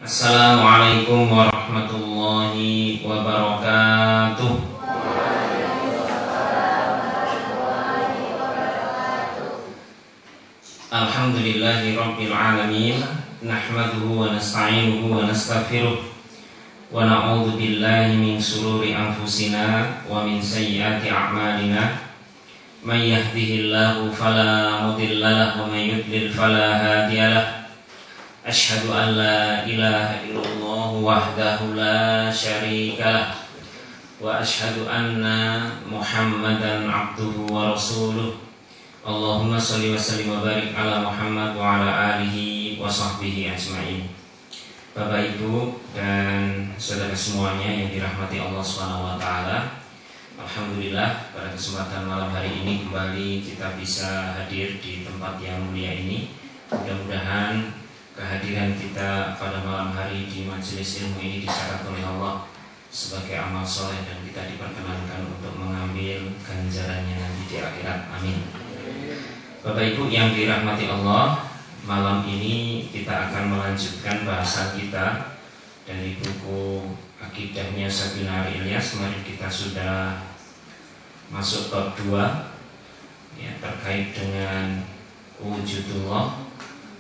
Assalamualaikum warahmatullahi wabarakatuh. Alhamdulillahi rabbil alamin. Nahmaduhu wa nasta'inuhu wa nastaghfiruh wa na'udzu billahi min shururi anfusina wa min sayyiati a'malina. May yahdihillahu fala mudilla lahu wa may yudlil fala hadiya lahu. Asyhadu an la ilaha illallah wahdahu la syarika lah wa asyhadu anna Muhammadan abduhu wa rasuluh. Allahumma sholli wa sallim wa barik ala Muhammad wa ala alihi wa sahbihi ajma'in. Bapak Ibu dan saudara semuanya yang dirahmati Allah Subhanahu wa taala. Alhamdulillah pada kesempatan malam hari ini kembali kita bisa hadir di tempat yang mulia ini. Mudah-mudahan kehadiran kita pada malam hari di majelis ilmu ini dicatat oleh Allah sebagai amal soleh dan kita diperkenankan untuk mengambil ganjarannya nanti di akhirat. Amin. Bapak Ibu yang dirahmati Allah, malam ini kita akan melanjutkan bahasan kita dari buku Akidahnya Sayyidina Ilyas. Kemarin kita sudah masuk bab 2 ya, terkait dengan wujudullah.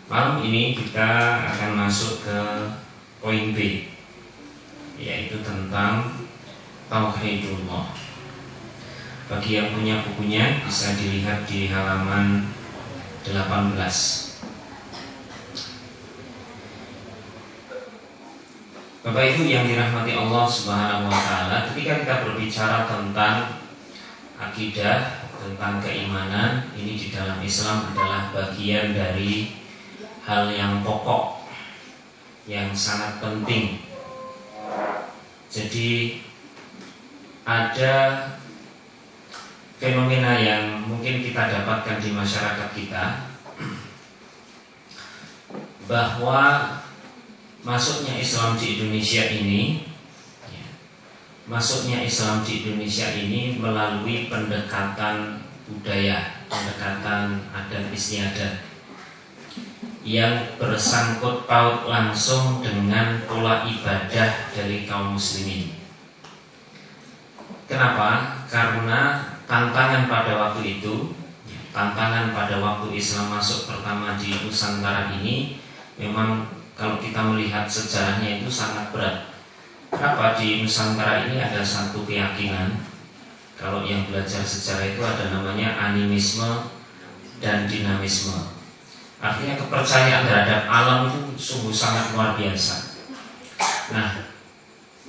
Malam ini kita akan masuk ke poin B, yaitu tentang tauhidullah. Bagi yang punya bukunya bisa dilihat di halaman 18. Bapak Ibu yang dirahmati Allah Subhanahu wa taala, ketika kita berbicara tentang akidah, tentang keimanan, ini di dalam Islam adalah bagian dari hal yang pokok, yang sangat penting. Jadi ada fenomena yang mungkin kita dapatkan di masyarakat kita, bahwa masuknya Islam di Indonesia ini, melalui pendekatan budaya, pendekatan adat istiadat yang bersangkut paut langsung dengan pola ibadah dari kaum muslimin. Kenapa? Karena tantangan pada waktu Islam masuk pertama di Nusantara ini, memang kalau kita melihat sejarahnya itu sangat berat. Kenapa? Di Nusantara ini ada satu keyakinan, kalau yang belajar sejarah itu ada namanya animisme dan dinamisme. Artinya kepercayaan terhadap alam itu sungguh sangat luar biasa. Nah,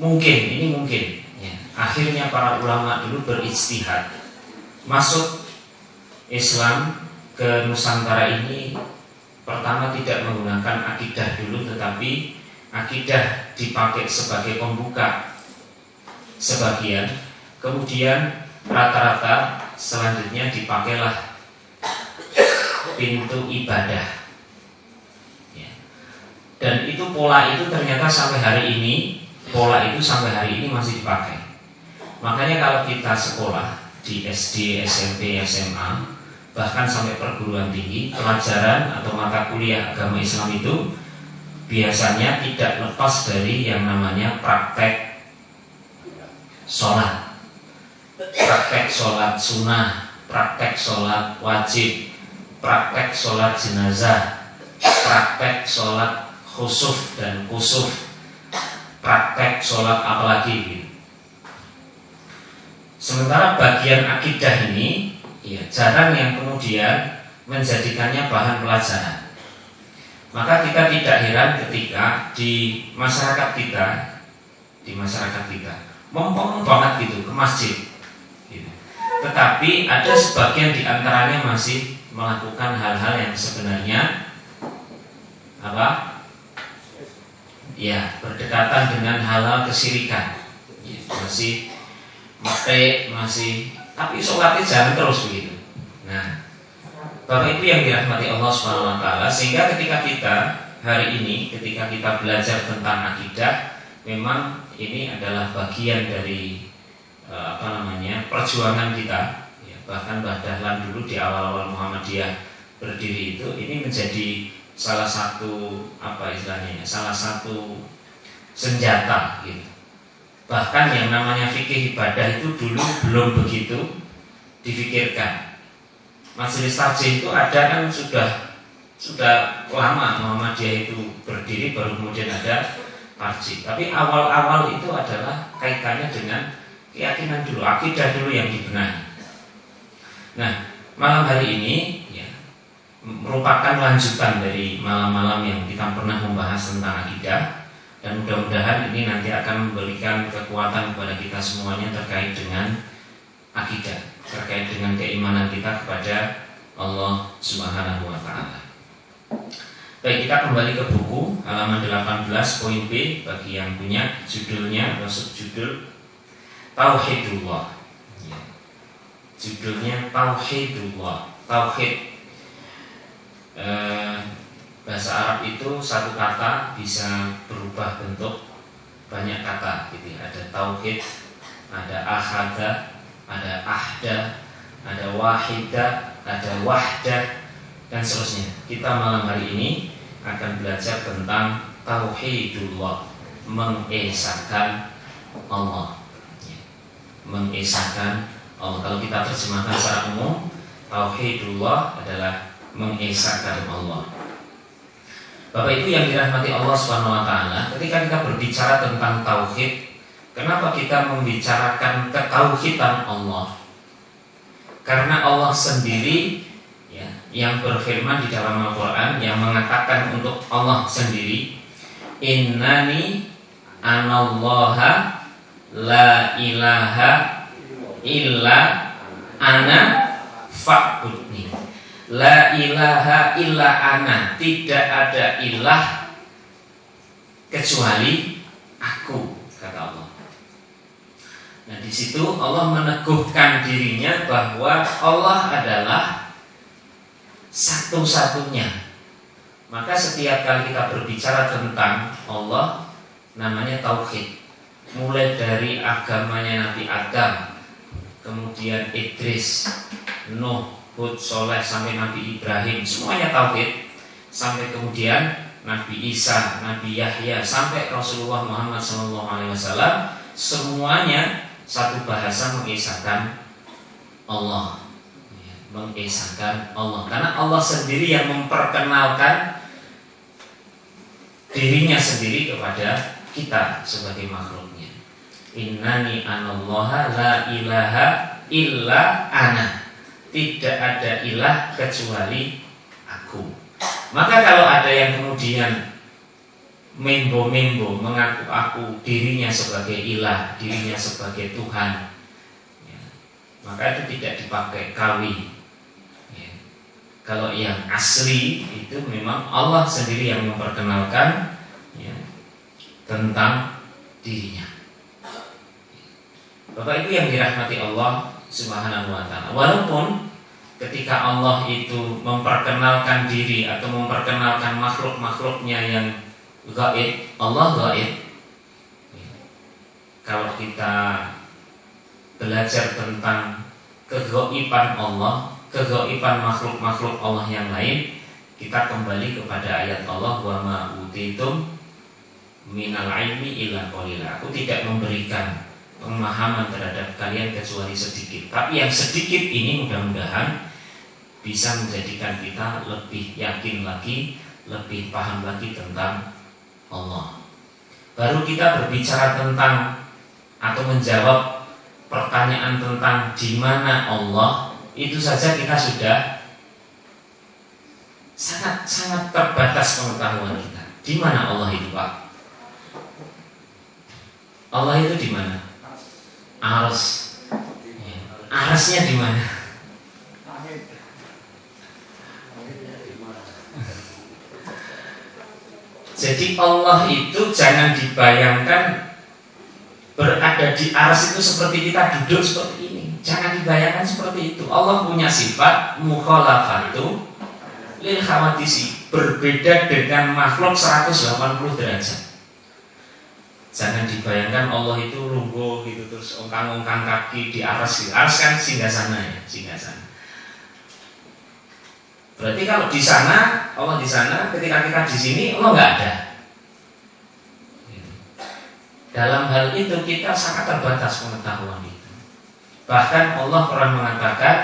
mungkin ya, akhirnya para ulama dulu berijtihad masuk Islam ke Nusantara ini. Pertama tidak menggunakan akidah dulu, tetapi akidah dipakai sebagai pembuka sebagian, kemudian rata-rata selanjutnya dipakailah pintu ibadah ya. Dan itu pola itu ternyata sampai hari ini masih dipakai. Makanya kalau kita sekolah di SD, SMP, SMA, bahkan sampai perguruan tinggi, pelajaran atau mata kuliah agama Islam itu biasanya tidak lepas dari yang namanya praktek sholat, praktek sholat sunnah, praktek sholat wajib, praktek sholat jenazah, praktek sholat khusuf dan kusuf, praktek sholat apalagi gitu. Sementara bagian akidah ini ya, jarang yang kemudian menjadikannya bahan pelajaran. Maka kita tidak heran ketika di masyarakat kita mempeng banget gitu ke masjid gitu. Tetapi ada sebagian di antaranya masih melakukan hal-hal yang sebenarnya berdekatan dengan hal-hal kesyirikan ya, tapi sholatnya jalan terus begitu. Nah, Bapak Ibu yang dirahmati Allah Subhanahu wa taala, sehingga ketika kita hari ini belajar tentang akidah, memang ini adalah bagian dari perjuangan kita ya. Bahkan Mbah Dahlan dulu di awal-awal Muhammadiyah berdiri itu, ini menjadi salah satu apa istilahnya, salah satu senjata gitu. Bahkan yang namanya fikih ibadah itu dulu belum begitu difikirkan. Majelis tarjih itu ada kan sudah lama Muhammadiyah itu berdiri, baru kemudian ada tarjih. Tapi awal-awal itu adalah kaitannya dengan keyakinan dulu, akidah dulu yang dibenahi. Nah, malam hari ini ya, merupakan lanjutan dari malam-malam yang kita pernah membahas tentang akidah, dan mudah-mudahan ini nanti akan memberikan kekuatan kepada kita semuanya terkait dengan akidah, terkait dengan keimanan kita kepada Allah Subhanahu wa taala. Baik, kita kembali ke buku halaman 18 poin B bagi yang punya, judulnya atau subjudul Tauhidullah. Ya. Judulnya Tauhidullah. Tauhid bahasa Arab itu satu kata bisa berubah bentuk banyak kata gitu ya. Ada tauhid, ada ahada, ada ahda, ada wahida, ada wahdah, dan seterusnya. Kita malam hari ini akan belajar tentang Tauhidullah, mengesahkan Allah ya. Mengesahkan Allah. Kalau kita terjemahkan secara umum, Tauhidullah adalah mengesahkan Allah. Bapak Ibu yang dirahmati Allah Subhanahu wa taala, ketika kita berbicara tentang tauhid, kenapa kita membicarakan ketauhidan Allah? Karena Allah sendiri ya, yang berfirman di dalam Al-Qur'an, yang mengatakan untuk Allah sendiri, innani anallaha la ilaha illa ana fa'budni. La ilaha illa ana, tidak ada ilah kecuali aku, kata Allah. Nah, di situ Allah meneguhkan dirinya bahwa Allah adalah satu-satunya. Maka setiap kali kita berbicara tentang Allah, namanya tauhid. Mulai dari agamanya Nabi Adam, kemudian Idris, Nuh, Hud, Soleh, sampai Nabi Ibrahim, semuanya tauhid. Sampai kemudian Nabi Isa, Nabi Yahya, sampai Rasulullah Muhammad SAW, semuanya satu bahasa mengesahkan Allah, mengesahkan Allah. Karena Allah sendiri yang memperkenalkan dirinya sendiri kepada kita sebagai makhluknya. Innani anallaha la ilaha illa ana, tidak ada ilah kecuali aku. Maka kalau ada yang kemudian membo-membo mengaku aku dirinya sebagai ilah, dirinya sebagai Tuhan ya, maka itu tidak dipakai kawi ya. Kalau yang asli itu memang Allah sendiri yang memperkenalkan ya, tentang dirinya. Bapak Ibu yang dirahmati Allah Subhanahu wa ta'ala, walaupun ketika Allah itu memperkenalkan diri atau memperkenalkan makhluk-makhluknya yang gaib, Allah gaib. Kalau kita belajar tentang kegaiban Allah, kegaiban makhluk-makhluk Allah yang lain, kita kembali kepada ayat Allah, wa ma utitum minal ilmi illa qalila. Aku tidak memberikan pemahaman terhadap kalian kecuali sedikit. Tapi yang sedikit ini mudah-mudahan bisa menjadikan kita lebih yakin lagi, lebih paham lagi tentang Allah. Baru kita berbicara tentang atau menjawab pertanyaan tentang di mana Allah, itu saja kita sudah sangat terbatas pengetahuan kita. Di mana Allah itu, Pak? Allah itu di mana? Arsy. Arsy-nya di mana? Jadi Allah itu jangan dibayangkan berada di arsy itu seperti kita duduk seperti ini. Jangan dibayangkan seperti itu. Allah punya sifat mukhalafatu lil khawadisi, berbeda dengan makhluk 180 derajat. Jangan dibayangkan Allah itu lungguh gitu terus ongkang-ongkang kaki di arsy. Arsy kan singgasana ya, singgasana. Berarti kalau di sana Allah di sana, ketika kita di sini Allah nggak ada. Dalam hal itu kita sangat terbatas pengetahuan itu. Bahkan Allah pernah mengatakan,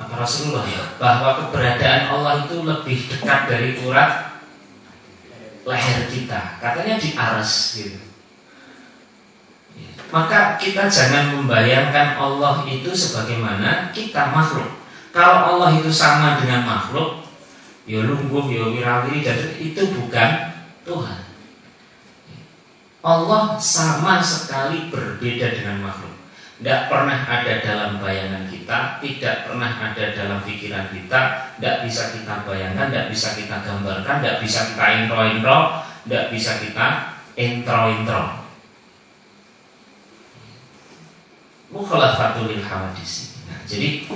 apa Rasulullah ya, bahwa keberadaan Allah itu lebih dekat dari urat leher kita. Katanya di aras gitu. Maka kita jangan membayangkan Allah itu sebagaimana kita makhluk. Kalau Allah itu sama dengan makhluk, ya lungguh, ya wirawiri, dan itu bukan Tuhan. Allah sama sekali berbeda dengan makhluk. Tidak pernah ada dalam bayangan kita, tidak pernah ada dalam pikiran kita, tidak bisa kita bayangkan, tidak bisa kita gambarkan, tidak bisa kita intro-intro, tidak bisa kita intro-intro. Mukhalafatul hawadis. Nah, jadi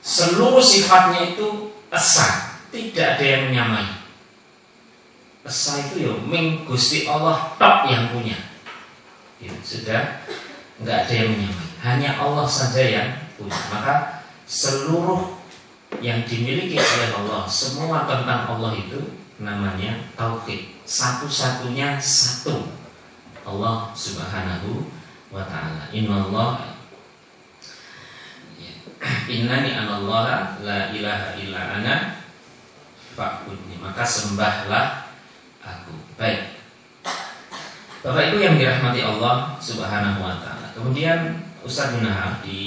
seluruh sifatnya itu esa, tidak ada yang menyamai. Esa itu ya ming Gusti Allah tok yang punya. Ya, sudah nggak ada yang menyamai. Hanya Allah saja yang punya. Maka seluruh yang dimiliki oleh Allah, semua tentang Allah itu namanya tauhid. Satu-satunya satu, Allah Subhanahu wa ta'ala. Innani anallaha la ilaha illa ana fa'budni, maka sembahlah aku. Baik, Bapak Ibu yang dirahmati Allah Subhanahu wa ta'ala. Kemudian Ustaz Munahar di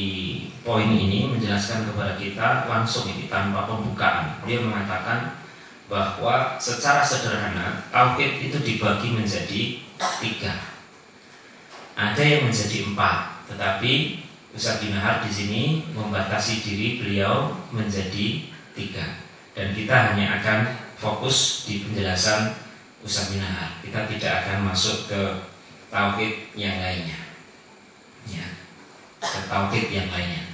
poin ini menjelaskan kepada kita langsung ini tanpa pembukaan. Dia mengatakan bahwa secara sederhana tauhid itu dibagi menjadi 3. Ada yang menjadi 4, tetapi Ustaz Munahar di sini membatasi diri beliau menjadi 3. Dan kita hanya akan fokus di penjelasan Ustaz Munahar. Kita tidak akan masuk ke tauhid yang lainnya. Ya, ke tauhid yang lainnya.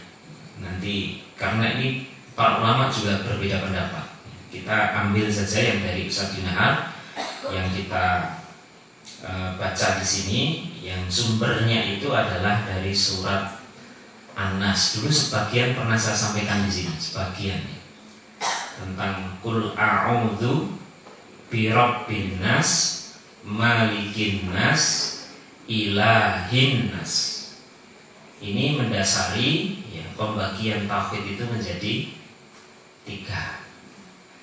Nanti karena ini para ulama juga berbeda pendapat. Kita ambil saja yang dari Ustaz Munahar yang kita baca di sini, yang sumbernya itu adalah dari surat An-Nas. Dulu sebagian pernah saya sampaikan di sini, sebagian tentang Qul a'udzu birabbin nas, malikin nas, ilahin nas. Ini mendasari ya, pembagian tauhid itu menjadi 3.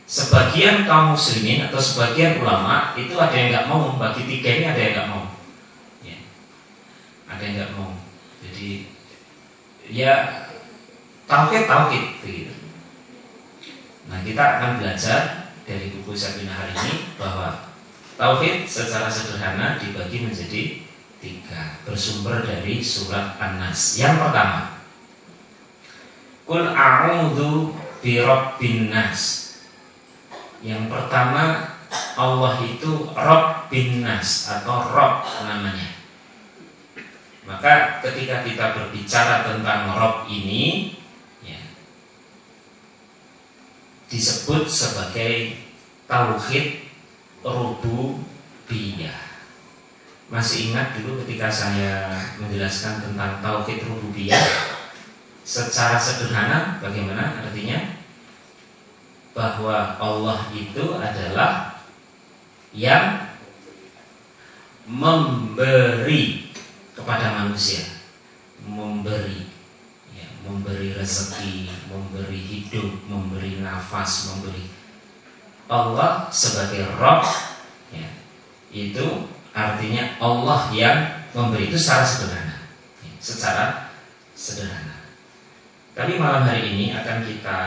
Sebagian kaum muslimin atau sebagian ulama itu ada yang nggak mau membagi 3 ini, ada yang nggak mau. Ya. Ada yang nggak mau. Jadi ya tauhid begitu. Nah, kita akan belajar dari buku Ustaz Munahar ini bahwa tauhid secara sederhana dibagi menjadi 3, bersumber dari surat An-Nas. Yang pertama, Qul a'udzu birabbin nas. Yang pertama, Allah itu Rabbin nas atau Rabb namanya. Maka ketika kita berbicara tentang Rabb ini ya, disebut sebagai tauhid rububiyah. Masih ingat dulu ketika saya menjelaskan tentang tauhid rububiyah, secara sederhana bagaimana artinya? Bahwa Allah itu adalah yang memberi kepada manusia, memberi ya, memberi rezeki, memberi hidup, memberi nafas, memberi. Allah sebagai Rabb ya, itu artinya Allah yang memberi. Itu secara sederhana ya, secara sederhana. Tapi malam hari ini akan kita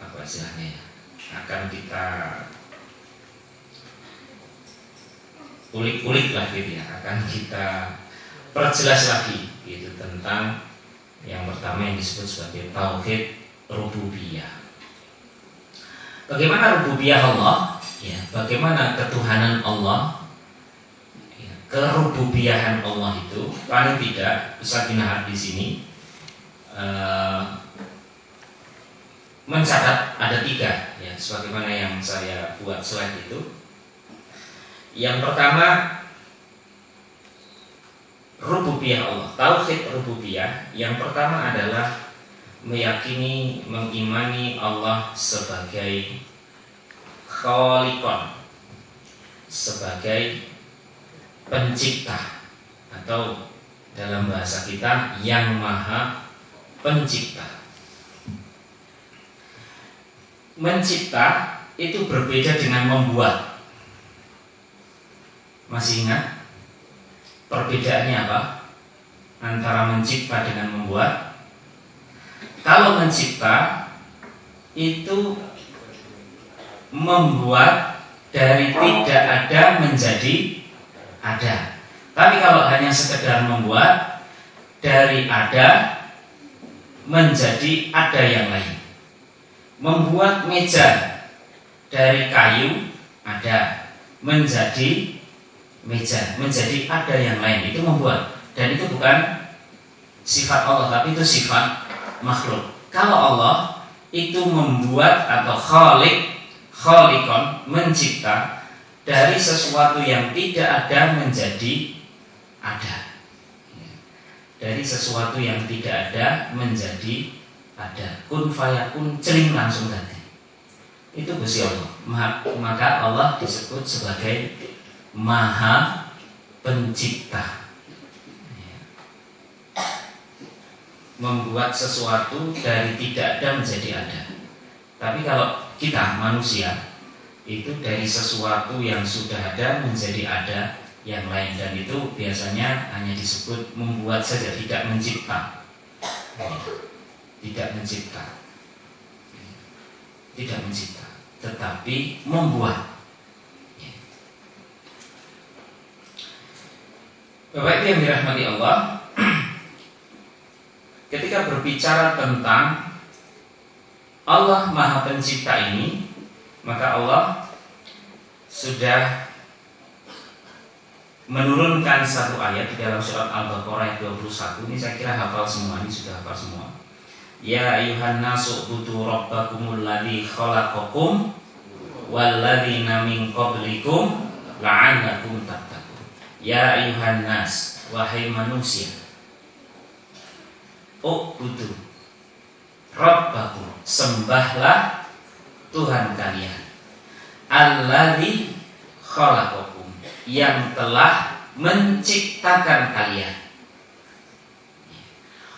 apa istilahnya ya, akan kita ulik-ulik lah gitu ya, akan kita perjelas lagi gitu tentang yang pertama yang disebut sebagai tauhid rububiyah. Bagaimana rububiyah Allah? Ya, bagaimana ketuhanan Allah? Ya, kerububiyahan Allah itu paling tidak Ustaz Munahar di sini mencatat ada 3 ya, sebagaimana yang saya buat slide itu. Yang pertama, rububiyah Allah, tauhid rububiyah. Yang pertama adalah meyakini, mengimani Allah sebagai Khaliqon, sebagai pencipta, atau dalam bahasa kita yang maha pencipta. Mencipta itu berbeda dengan membuat. Masih ingat perbedaannya apa antara mencipta dengan membuat? Kalau mencipta itu membuat dari tidak ada menjadi ada. Tapi kalau hanya sekedar membuat dari ada menjadi ada yang lain. Membuat meja dari kayu ada menjadi meja, menjadi ada yang lain, itu membuat. Dan itu bukan sifat Allah, tapi itu sifat makhluk. Kalau Allah itu membuat atau Khaliqon, mencipta dari sesuatu yang tidak ada menjadi ada. Dari sesuatu yang tidak ada menjadi ada. Kun fayakun, celing langsung ganti. Itu Gusti Allah. Maka Allah disebut sebagai Maha Pencipta. Membuat sesuatu dari tidak ada menjadi ada. Tapi kalau kita manusia itu dari sesuatu yang sudah ada menjadi ada yang lain, dan itu biasanya hanya disebut membuat saja, tidak mencipta. Tidak mencipta. Tidak mencipta, tetapi membuat. Bapak Ibu yang dirahmati Allah, ketika berbicara tentang Allah Maha Pencipta ini, maka Allah sudah menurunkan satu ayat di dalam surat Al-Baqarah ayat 21. Ini saya kira hafal semua, ini sudah hafal semua. Ya ayuhan nasu ubudu rabbakumul ladzi khalaqakum walladzina min qablikum la'allakum tattaqun. Ya ayuhan nas, wahai manusia, ubudu rabbakum, sembahlah Tuhan kalian, alladzi khalaqakum, yang telah menciptakan kalian,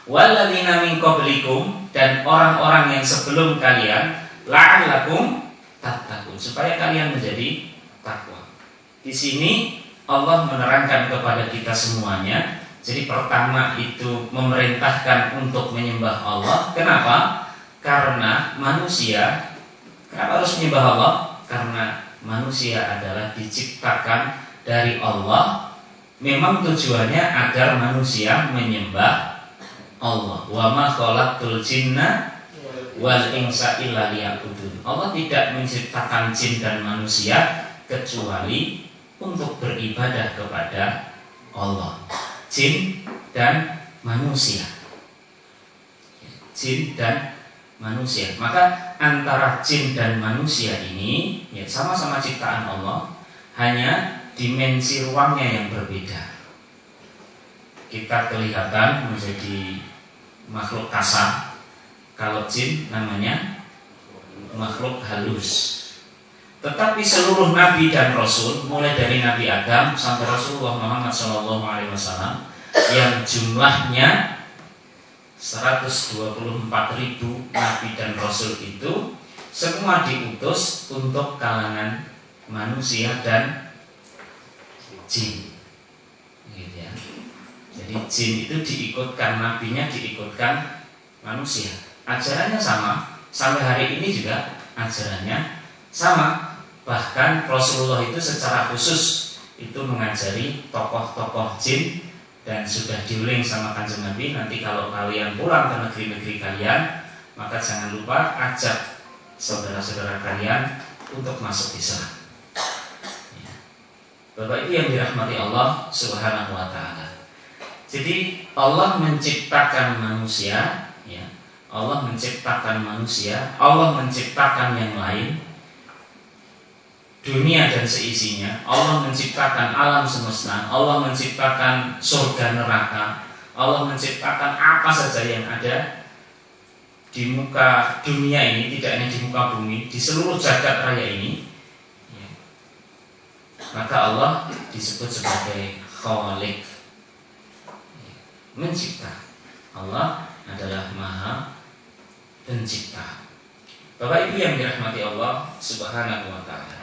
walladzina min qablikum, dan orang-orang yang sebelum kalian, la'allakum tattaqun, supaya kalian menjadi takwa. Di sini Allah menerangkan kepada kita semuanya. Jadi pertama itu memerintahkan untuk menyembah Allah. Kenapa? Karena manusia, kenapa harus menyembah Allah? Karena manusia adalah diciptakan dari Allah. Memang tujuannya agar manusia menyembah Allah. Wa ma khalaqtul jinna wal insa illa liya'budun. Allah tidak menciptakan jin dan manusia kecuali untuk beribadah kepada Allah. Jin dan manusia, jin dan manusia. Maka antara jin dan manusia ini ya sama-sama ciptaan Allah, hanya dimensi ruangnya yang berbeda. Kita kelihatan menjadi makhluk kasar, kalau jin namanya makhluk halus. Tetapi seluruh nabi dan rasul, mulai dari Nabi Adam sampai Rasulullah Muhammad SAW, yang jumlahnya 124.000 nabi dan rasul itu semua diutus untuk kalangan manusia dan jin. Gitu ya. Jadi jin itu diikutkan, nabinya diikutkan manusia. Ajarannya sama, sampai hari ini juga ajarannya sama. Bahkan Rasulullah itu secara khusus itu mengajari tokoh-tokoh jin, dan sudah diuling sama Kanjeng Nabi, nanti kalau kalian pulang ke negeri-negeri kalian, maka jangan lupa ajak saudara-saudara kalian untuk masuk Islam. Ya. Bapak Ibu yang dirahmati Allah Subhanahu wa ta'ala. Jadi Allah menciptakan manusia, ya. Allah menciptakan manusia, Allah menciptakan yang lain, dunia dan seisinya. Allah menciptakan alam semesta, Allah menciptakan surga neraka, Allah menciptakan apa saja yang ada. di muka dunia ini, tidak hanya di muka bumi, di seluruh jagat raya ini, ya, maka Allah disebut sebagai Khaliq, ya, mencipta. Allah adalah Maha Pencipta. Bapak Ibu yang dirahmati Allah Subhanahu wa Ta'ala.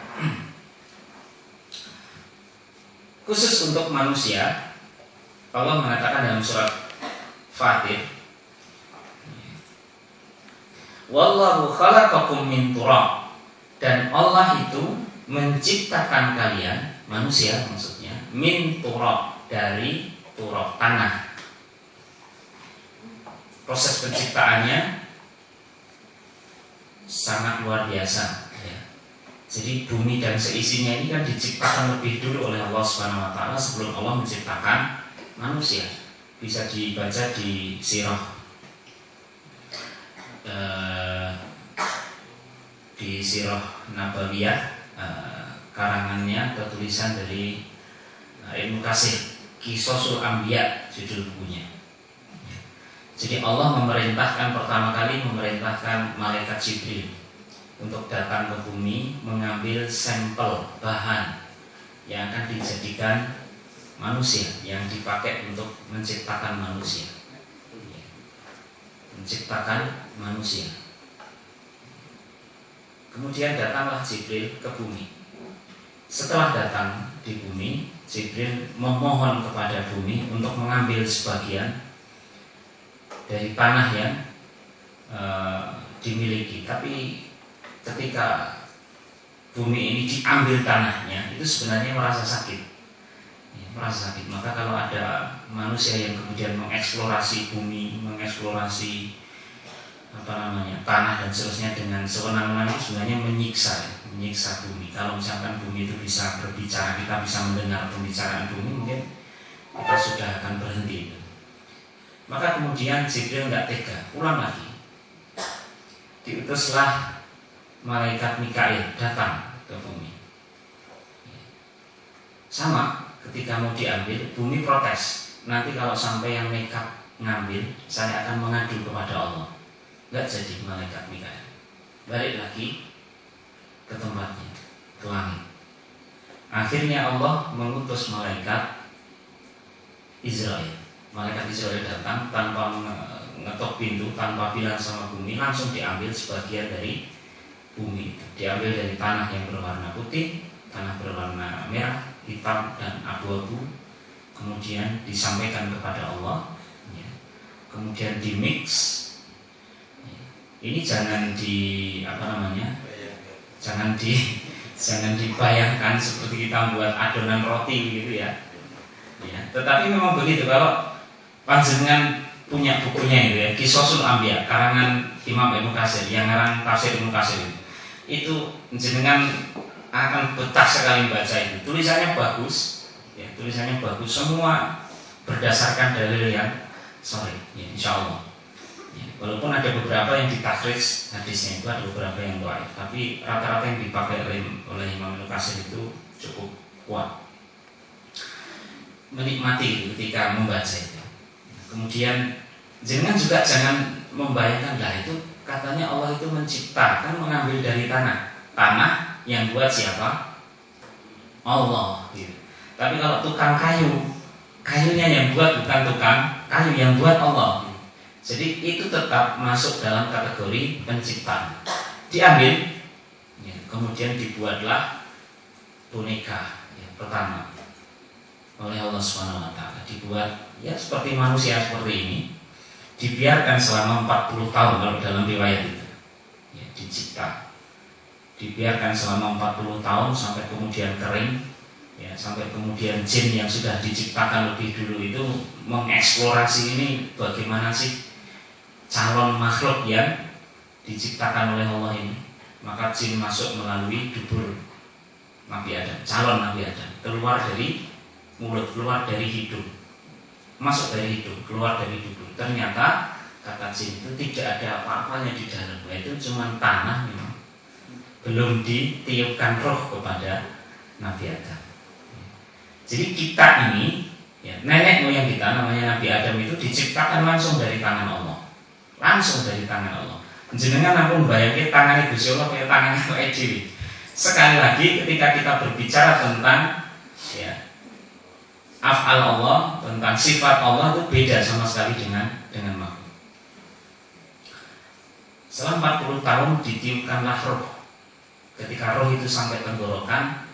Khusus untuk manusia, Allah mengatakan dalam surat Fatir, Wallahu khalaqakum min turab, dan Allah itu menciptakan kalian, manusia maksudnya, min turab, dari turab, tanah. Proses penciptaannya sangat luar biasa, ya. Jadi bumi dan seisinya ini kan diciptakan lebih dulu oleh Allah Subhanahu wa Ta'ala sebelum Allah menciptakan manusia. Bisa dibaca di Sirah, di Sirah Nabawiyah, karangannya atau tulisan dari Ibnu Katsir, Qisasul Anbiya judul bukunya. Jadi Allah pertama kali memerintahkan malaikat Jibril untuk datang ke bumi mengambil sampel bahan yang akan dijadikan manusia, yang dipakai untuk menciptakan manusia. Menciptakan manusia. Kemudian datanglah Jibril ke bumi. Setelah datang di bumi, Jibril memohon kepada bumi untuk mengambil sebagian dari tanah yang dimiliki. Tapi ketika bumi ini diambil tanahnya, itu sebenarnya merasa sakit, ya, merasa sakit. Maka kalau ada manusia yang kemudian mengeksplorasi bumi, mengeksplorasi tanah dan seterusnya dengan sewenang-wenang, itu sebenarnya menyiksa bumi. Kalau misalkan bumi itu bisa berbicara, kita bisa mendengar pembicaraan bumi, mungkin kita sudah akan berhenti. Maka kemudian Jibril nggak tega, pulang lagi. Diutuslah malaikat Mikail datang ke bumi. Sama, ketika mau diambil, bumi protes. Nanti kalau sampai yang nekat ngambil, saya akan mengadu kepada Allah. Nggak jadi malaikat Mikail. Balik lagi ke tempatnya, ke langit. Akhirnya Allah mengutus malaikat Israel. Malaikat Israel datang tanpa ngetok pintu, tanpa bilang sama bumi, langsung diambil sebagian dari bumi itu. Diambil dari tanah yang berwarna putih, tanah berwarna merah, hitam, dan abu-abu. Kemudian disampaikan kepada Allah, ya. Kemudian dimix. Ya. Ini jangan jangan dibayangkan seperti kita buat adonan roti gitu ya. Ya. Tetapi memang begitu. Kalau panjenengan punya bukunya itu ya, Qisasul Anbiya, karangan Imam Ibnu Katsir, yang ngarang tafsir Ibnu Katsir itu jenengan akan betah sekali membaca itu. Tulisannya bagus, ya, tulisannya bagus, semua berdasarkan dalil yang sahih, ya, insya Allah. Ya, walaupun ada beberapa yang ditakhrij hadisnya itu, ada beberapa yang dhaif, tapi rata-rata yang dipakai oleh Imam Ibnu Katsir itu cukup kuat. Menikmati ketika membaca itu. Kemudian jangan juga jangan membayangkan lah itu katanya Allah itu menciptakan, mengambil dari tanah yang buat siapa? Allah. Gitu. Tapi kalau tukang kayunya yang buat bukan tukang kayu, yang buat Allah. Gitu. Jadi itu tetap masuk dalam kategori penciptaan. Diambil, ya, kemudian dibuatlah boneka ya, pertama oleh Allah Subhanahu wa Ta'ala, dibuat ya seperti manusia seperti ini, dibiarkan selama 40 tahun kalau dalam riwayat itu, ya, dicipta, dibiarkan selama 40 tahun sampai kemudian kering, ya, sampai kemudian jin yang sudah diciptakan lebih dulu itu mengeksplorasi ini bagaimana sih calon makhluk yang diciptakan oleh Allah ini. Maka jin masuk melalui dubur Nabi Adam, calon Nabi Adam, keluar dari mulut, keluar dari hidung, masuk dari hidung, keluar dari dubur. Ternyata kata jin itu tidak ada apa-apanya di dalam, itu cuma tanah memang. Belum ditiupkan roh kepada Nabi Adam. Jadi kita ini, ya, nenek moyang kita namanya Nabi Adam itu diciptakan langsung dari tangan Allah, langsung dari tangan Allah. Jenengan ampun bayangke tangan Gusti Allah kaya tangan awake dhewe. Sekali lagi ketika kita berbicara tentang ya af'al Allah, tentang sifat Allah itu beda sama sekali dengan makhluk. Setelah 40 tahun ditiupkanlah roh. Ketika roh itu sampai tenggorokan,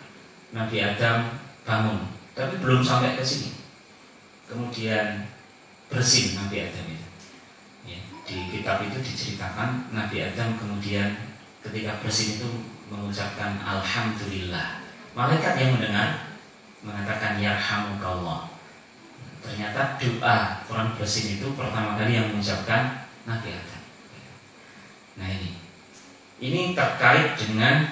Nabi Adam bangun, tapi belum sampai ke sini. Kemudian bersin Nabi Adam itu. Ya, di kitab itu diceritakan Nabi Adam kemudian ketika bersin itu mengucapkan Alhamdulillah. Malaikat yang mendengar mengatakan Yarhamukallah. Ternyata doa orang bersin itu pertama kali yang mengucapkan Nabi Adam. Nah ini terkait dengan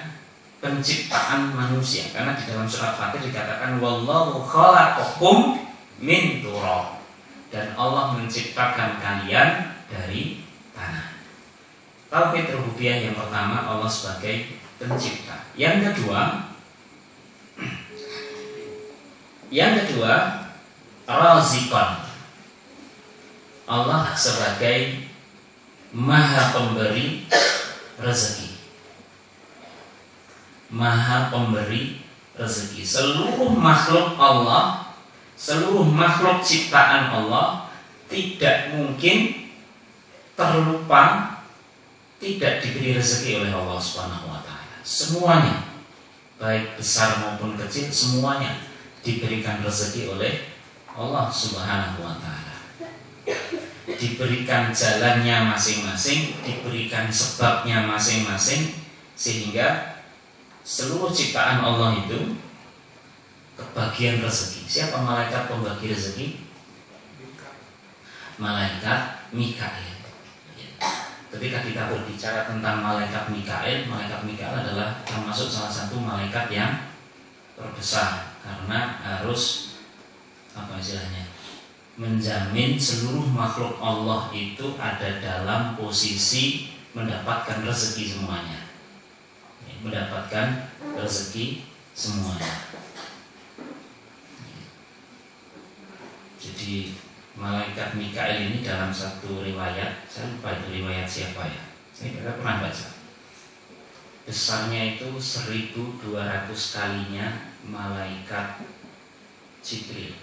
penciptaan manusia, karena di dalam surat Fatir dikatakan wallahu khalaqakum min turab, dan Allah menciptakan kalian dari tanah. Tauhid rububiyah yang pertama, Allah sebagai pencipta. Yang kedua Raziqan, Allah sebagai Maha pemberi rezeki. Maha pemberi rezeki. Seluruh makhluk Allah, seluruh makhluk ciptaan Allah tidak mungkin terlupa, tidak diberi rezeki oleh Allah Subhanahu wa taala. Semuanya, baik besar maupun kecil, semuanya diberikan rezeki oleh Allah Subhanahu wa taala. Diberikan jalannya masing-masing, diberikan sebabnya masing-masing, sehingga seluruh ciptaan Allah itu kebagian rezeki. Siapa malaikat pembagi rezeki? Malaikat Mikail. Ketika kita berbicara tentang malaikat Mikail adalah termasuk salah satu malaikat yang terbesar, karena harus menjamin seluruh makhluk Allah itu ada dalam posisi mendapatkan rezeki semuanya. Mendapatkan rezeki semuanya. Jadi malaikat Mikail ini dalam satu riwayat, saya lupa itu riwayat siapa ya, saya tidak pernah baca, besarnya itu 1200 kalinya malaikat Jibril.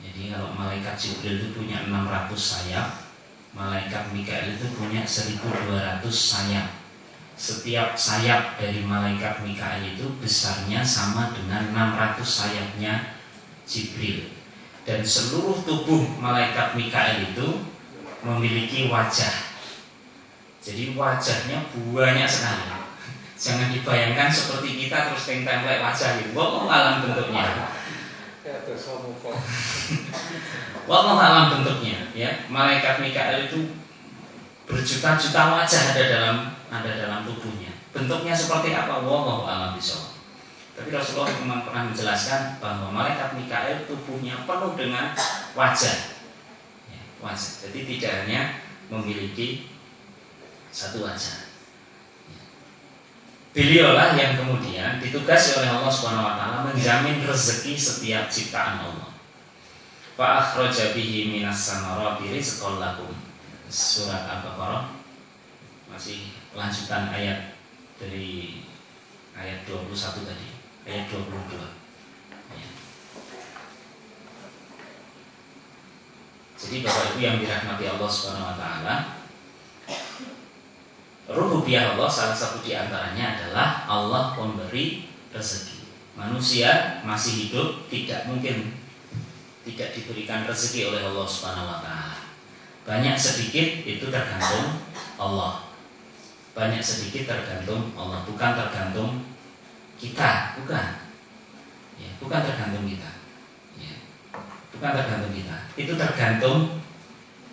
Jadi kalau malaikat Jibril itu punya 600 sayap, malaikat Mikail itu punya 1200 sayap. Setiap sayap dari malaikat Mikail itu besarnya sama dengan 600 sayapnya Jibril. Dan seluruh tubuh malaikat Mikail itu memiliki wajah. Jadi wajahnya banyak sekali. Jangan dibayangkan seperti kita terus template wajah gitu. Wallahu alam bentuknya. Wallahu alam bentuknya, ya. Malaikat Mikail itu berjuta-juta wajah ada dalam tubuhnya. Bentuknya seperti apa? Wallahu alam bishawab. Tapi Rasulullah memang pernah menjelaskan bahwa malaikat Mikail tubuhnya penuh dengan wajah. Ya, wajah. Jadi tidak hanya memiliki satu wajah. Beliaulah yang kemudian ditugasi oleh Allah Subhanahu wa taala menjamin rezeki setiap ciptaan Allah. Fa akhraja bihi minas samarati rizqan lakum. Surat Al-Baqarah, masih lanjutan ayat dari ayat 21 tadi, ayat 22. Ya. Jadi Bapak Ibu yang dirahmati Allah Subhanahu wa taala, rububiyah Allah salah satu di antaranya adalah Allah pemberi rezeki. Manusia masih hidup tidak mungkin tidak diberikan rezeki oleh Allah Subhanahu wa taala. Banyak sedikit itu tergantung Allah. Banyak sedikit tergantung Allah, bukan tergantung kita, bukan. Ya, bukan tergantung kita. Ya, bukan tergantung kita. Itu tergantung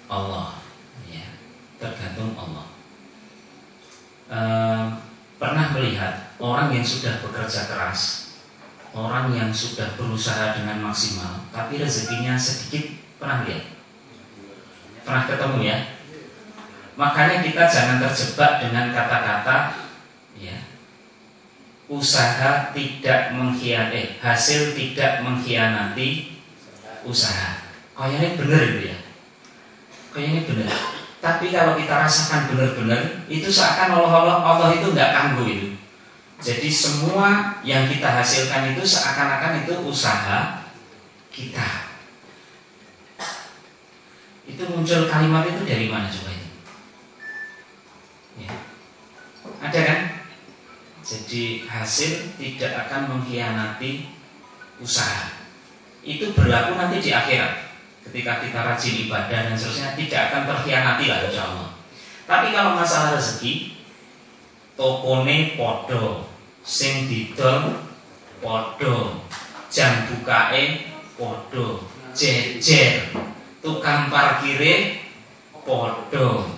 Allah. Ya, tergantung Allah. Pernah melihat orang yang sudah bekerja keras, orang yang sudah berusaha dengan maksimal, tapi rezekinya sedikit, pernah lihat? Pernah ketemu ya? Makanya kita jangan terjebak dengan kata-kata ya, usaha tidak mengkhianati, hasil tidak mengkhianati usaha. Kayaknya benar itu ya. Kayaknya benar. Tapi kalau kita rasakan benar-benar, itu seakan Allah itu nggak kanggu itu. Jadi semua yang kita hasilkan itu seakan-akan itu usaha kita. Itu muncul kalimat itu dari mana coba itu? Ya. Ada kan? Jadi hasil tidak akan mengkhianati usaha. Itu berlaku nanti di akhirat. Ketika kita rajin ibadah dan seterusnya tidak akan terkhianati lah insya Allah. Tapi kalau masalah rezeki, tokone podo, sing didol podo, jam bukae podo, jejer, tukang parkire podo.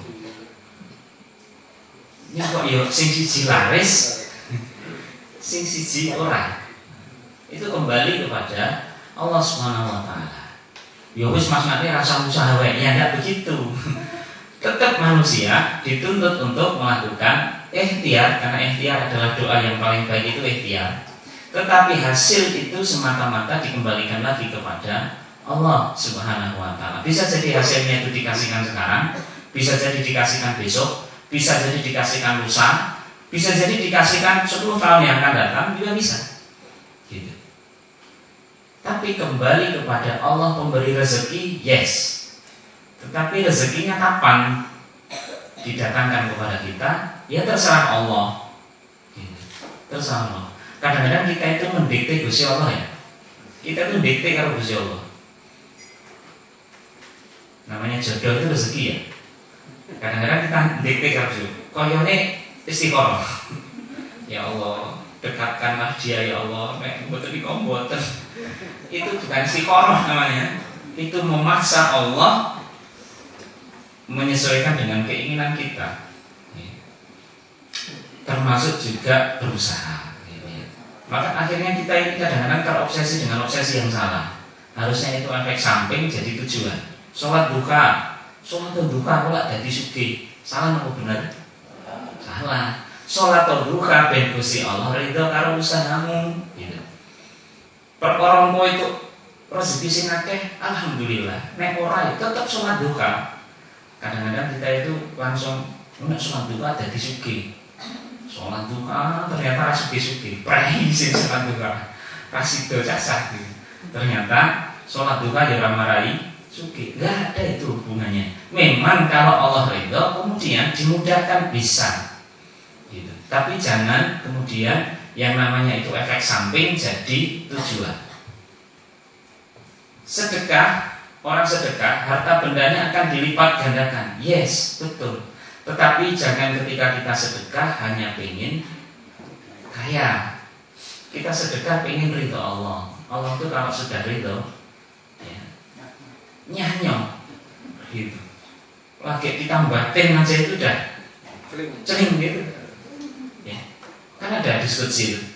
Ini kok yo sing siji laris, sing siji ora. Itu kembali kepada Allah Subhanahu wa taala. Ya wis Mas Nate rasa usaha wae, ya enggak begitu. Tetap manusia dituntut untuk melakukan ikhtiar, karena ikhtiar adalah doa yang paling baik, itu ikhtiar. Tetapi hasil itu semata-mata dikembalikan lagi kepada Allah Subhanahu wa taala. Bisa jadi hasilnya itu dikasihkan sekarang, bisa jadi dikasihkan besok, bisa jadi dikasihkan lusa, bisa jadi dikasihkan 10 tahun yang akan datang, juga bisa. Gitu. Tapi kembali kepada Allah pemberi rezeki, yes. Tetapi rezekinya kapan didatangkan kepada kita, ya terserah Allah. Gitu. Terserah Allah. Kadang-kadang kita itu mendikte Gusti Allah ya. Kita itu mendikte kalau Gusti Allah. Namanya jodoh itu rezeki ya. Kadang-kadang kita mendikte kalau Gusti Allah. Koyone istiqomah. Ya Allah, dekatkanlah dia ya Allah. Nek mboten iki mboten. Itu bukan istiqomah namanya. Itu memaksa Allah menyesuaikan dengan keinginan kita. Termasuk juga berusaha. Maka akhirnya kita ini kadang-kadang terobsesi dengan obsesi yang salah. Harusnya itu efek samping jadi tujuan. Sholat duha kalau jadi sugih. Salah atau benar? Salah. Sholat duha ben Gusti Allah ridho karo usahamu. Gitu. Perkara kowe itu rezeki sing akeh, alhamdulillah. Nek ora tetap sholat duha. Kadang-kadang kita itu langsung nek sholat duha jadi sugih. Sholat duha ternyata rasuki-suki, prei sing sholat duha, rasido cacah gitu. Ternyata sholat duha ya ramarai suki, nggak ada itu hubungannya. Memang kalau Allah ridho, kemudian dimudahkan bisa, gitu. Tapi jangan kemudian yang namanya itu efek samping jadi tujuan. Sedekah, orang sedekah, harta bendanya akan dilipat gandakan. Yes, betul. Tetapi jangan ketika kita sedekah hanya pengen kaya. Kita sedekah pengen ridho Allah. Allah itu kalau sudah ridho, ya, nyanyong gitu. Lagi kita batin aja itu udah celing gitu. Ya. Kan ada diskusi.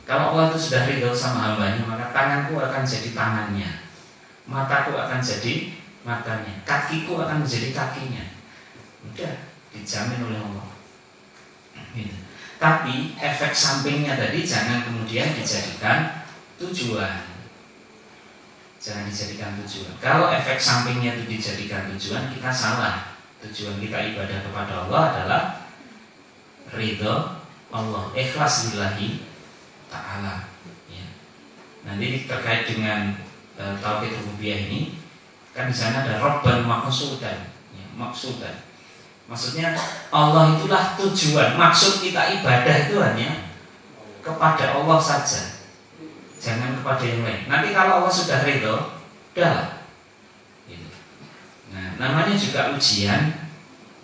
Kalau Allah itu sudah ridho sama hambanya, maka tanganku akan jadi tangannya, mataku akan jadi matanya, kakiku akan menjadi kakinya. Udah dijamin oleh Allah. Gitu. Tapi efek sampingnya tadi jangan kemudian dijadikan tujuan. Jangan dijadikan tujuan. Kalau efek sampingnya itu dijadikan tujuan, kita salah. Tujuan kita ibadah kepada Allah adalah ridho Allah, ikhlas lillahi ta'ala. Ya. Nanti terkait dengan tauhid rububiyah ini, kan di sana ada Rabban maqsudan, ya, maksudan. Maksudnya Allah itulah tujuan. Maksud kita ibadah itu hanya kepada Allah saja, jangan kepada yang lain. Nanti kalau Allah sudah ridho, udah. Gitu. Nah, namanya juga ujian.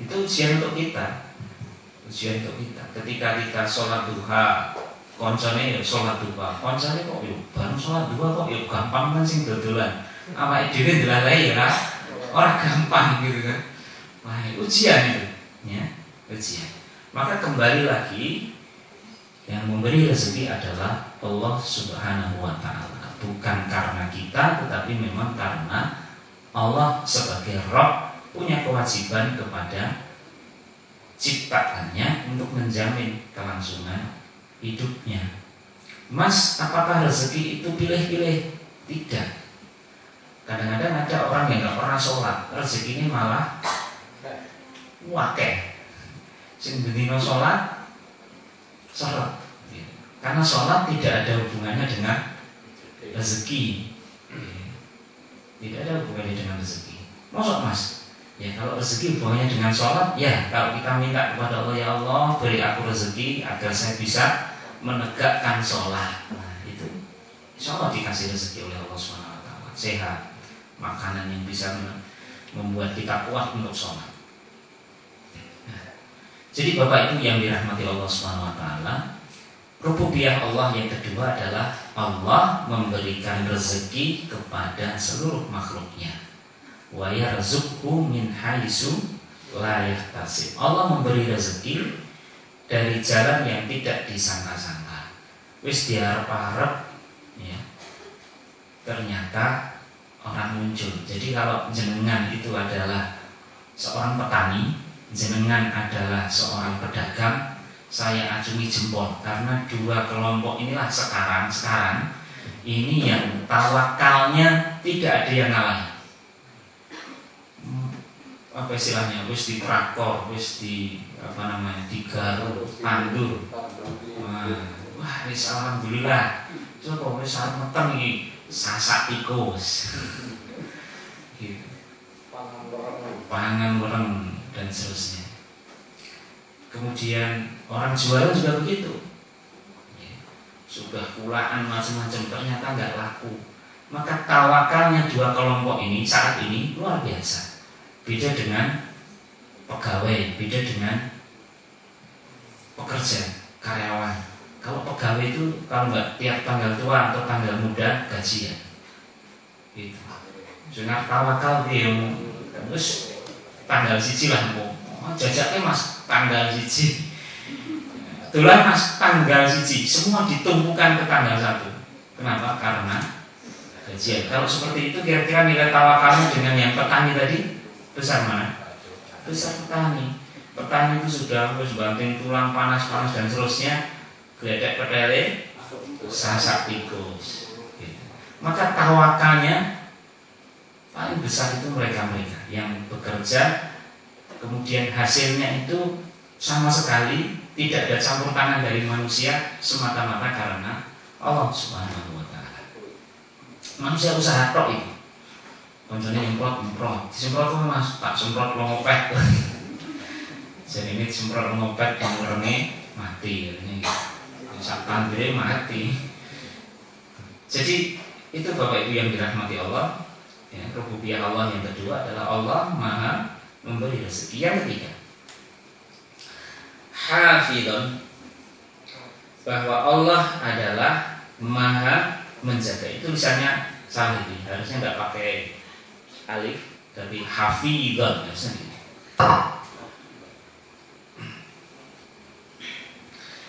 Itu ujian untuk kita. Ujian untuk kita. Ketika kita sholat duha, koncone ya sholat duha, koncone kok yuk baru sholat duha kok yuk gampang kan sing dodolan. Awake dhewe ndelalai ya orang gampang gitu kan. Wah, ujian itu, ya, ujian. Maka kembali lagi, yang memberi rezeki adalah Allah Subhanahu wa taala. Bukan karena kita, tetapi memang karena Allah sebagai Rabb punya kewajiban kepada ciptaannya untuk menjamin kelangsungan hidupnya. Mas, apakah rezeki itu pilih-pilih? Tidak. Kadang-kadang ada orang yang nggak pernah sholat, rezekinya malah wakeh. Sing bendino sholat seret. Karena sholat tidak ada hubungannya dengan rezeki. Tidak ada hubungannya dengan rezeki. Masuk mas? Ya kalau rezeki hubungannya dengan sholat, ya kalau kita minta kepada Allah, ya Allah beri aku rezeki agar saya bisa menegakkan sholat. Nah itu insya Allah dikasih rezeki oleh Allah SWT. Sehat, makanan yang bisa membuat kita kuat untuk sholat. Jadi Bapak Ibu yang dirahmati Allah SWT, rububiyah Allah yang kedua adalah Allah memberikan rezeki kepada seluruh makhluknya. Wa yarzuqhu min haitsu la yahtasib. Allah memberi rezeki dari jalan yang tidak disangka-sangka. Wis diharap-harap ya. Ternyata orang muncul. Jadi kalau jenengan itu adalah seorang petani, jenengan adalah seorang pedagang, saya acungi jempol karena dua kelompok inilah sekarang ini yang tawakalnya tidak ada yang ngalah. Apa istilahnya? Wis di traktor, wis di digaruk, tandur. Wah, wis alhamdulillah. Coba wis arep meteng iki sasak tikus. Gitu. Pangan wereng dan seterusnya. Kemudian orang jualan juga begitu. Sudah pulaan macam-macam ternyata nggak laku. Maka tawakalnya dua kelompok ini saat ini luar biasa. Beda dengan pegawai, beda dengan pekerja, karyawan. Kalau pegawai itu kalau nggak tiap tanggal tua atau tanggal muda gajian. Gitu. Jangan tawakal dia terus tanggal siji lah jajaknya mas tanggal siji. Itulah mas tanggal siji semua ditumpukan ke tanggal 1. Kenapa? Karena gajian. Kalau seperti itu kira-kira nilai tawakalnya dengan yang petani tadi besar mana? Besar petani. Petani itu sudah harus banting tulang panas-panas dan seterusnya. Gledek petele sasak tikus. Gitu. Maka tawakalnya paling besar itu mereka-mereka yang bekerja, kemudian hasilnya itu sama sekali tidak ada campur tangan dari manusia, semata-mata karena Allah Subhanahu wa Ta'ala. Manusia usaha tok itu. Konjone nyemprot, disemprot kok mas, tak semprot longopet. Jadi ini semprot longopet pengurangnya mati, ini sak tandire mati. Jadi itu Bapak Ibu yang dirahmati Allah. Ya, rububiyah Allah yang kedua adalah Allah Maha memberi rezeki. Yang ketiga, hafidun, bahwa Allah adalah Maha menjaga. Itu misalnya salah ini, harusnya nggak pakai alif, tapi hafidun harusnya gitu.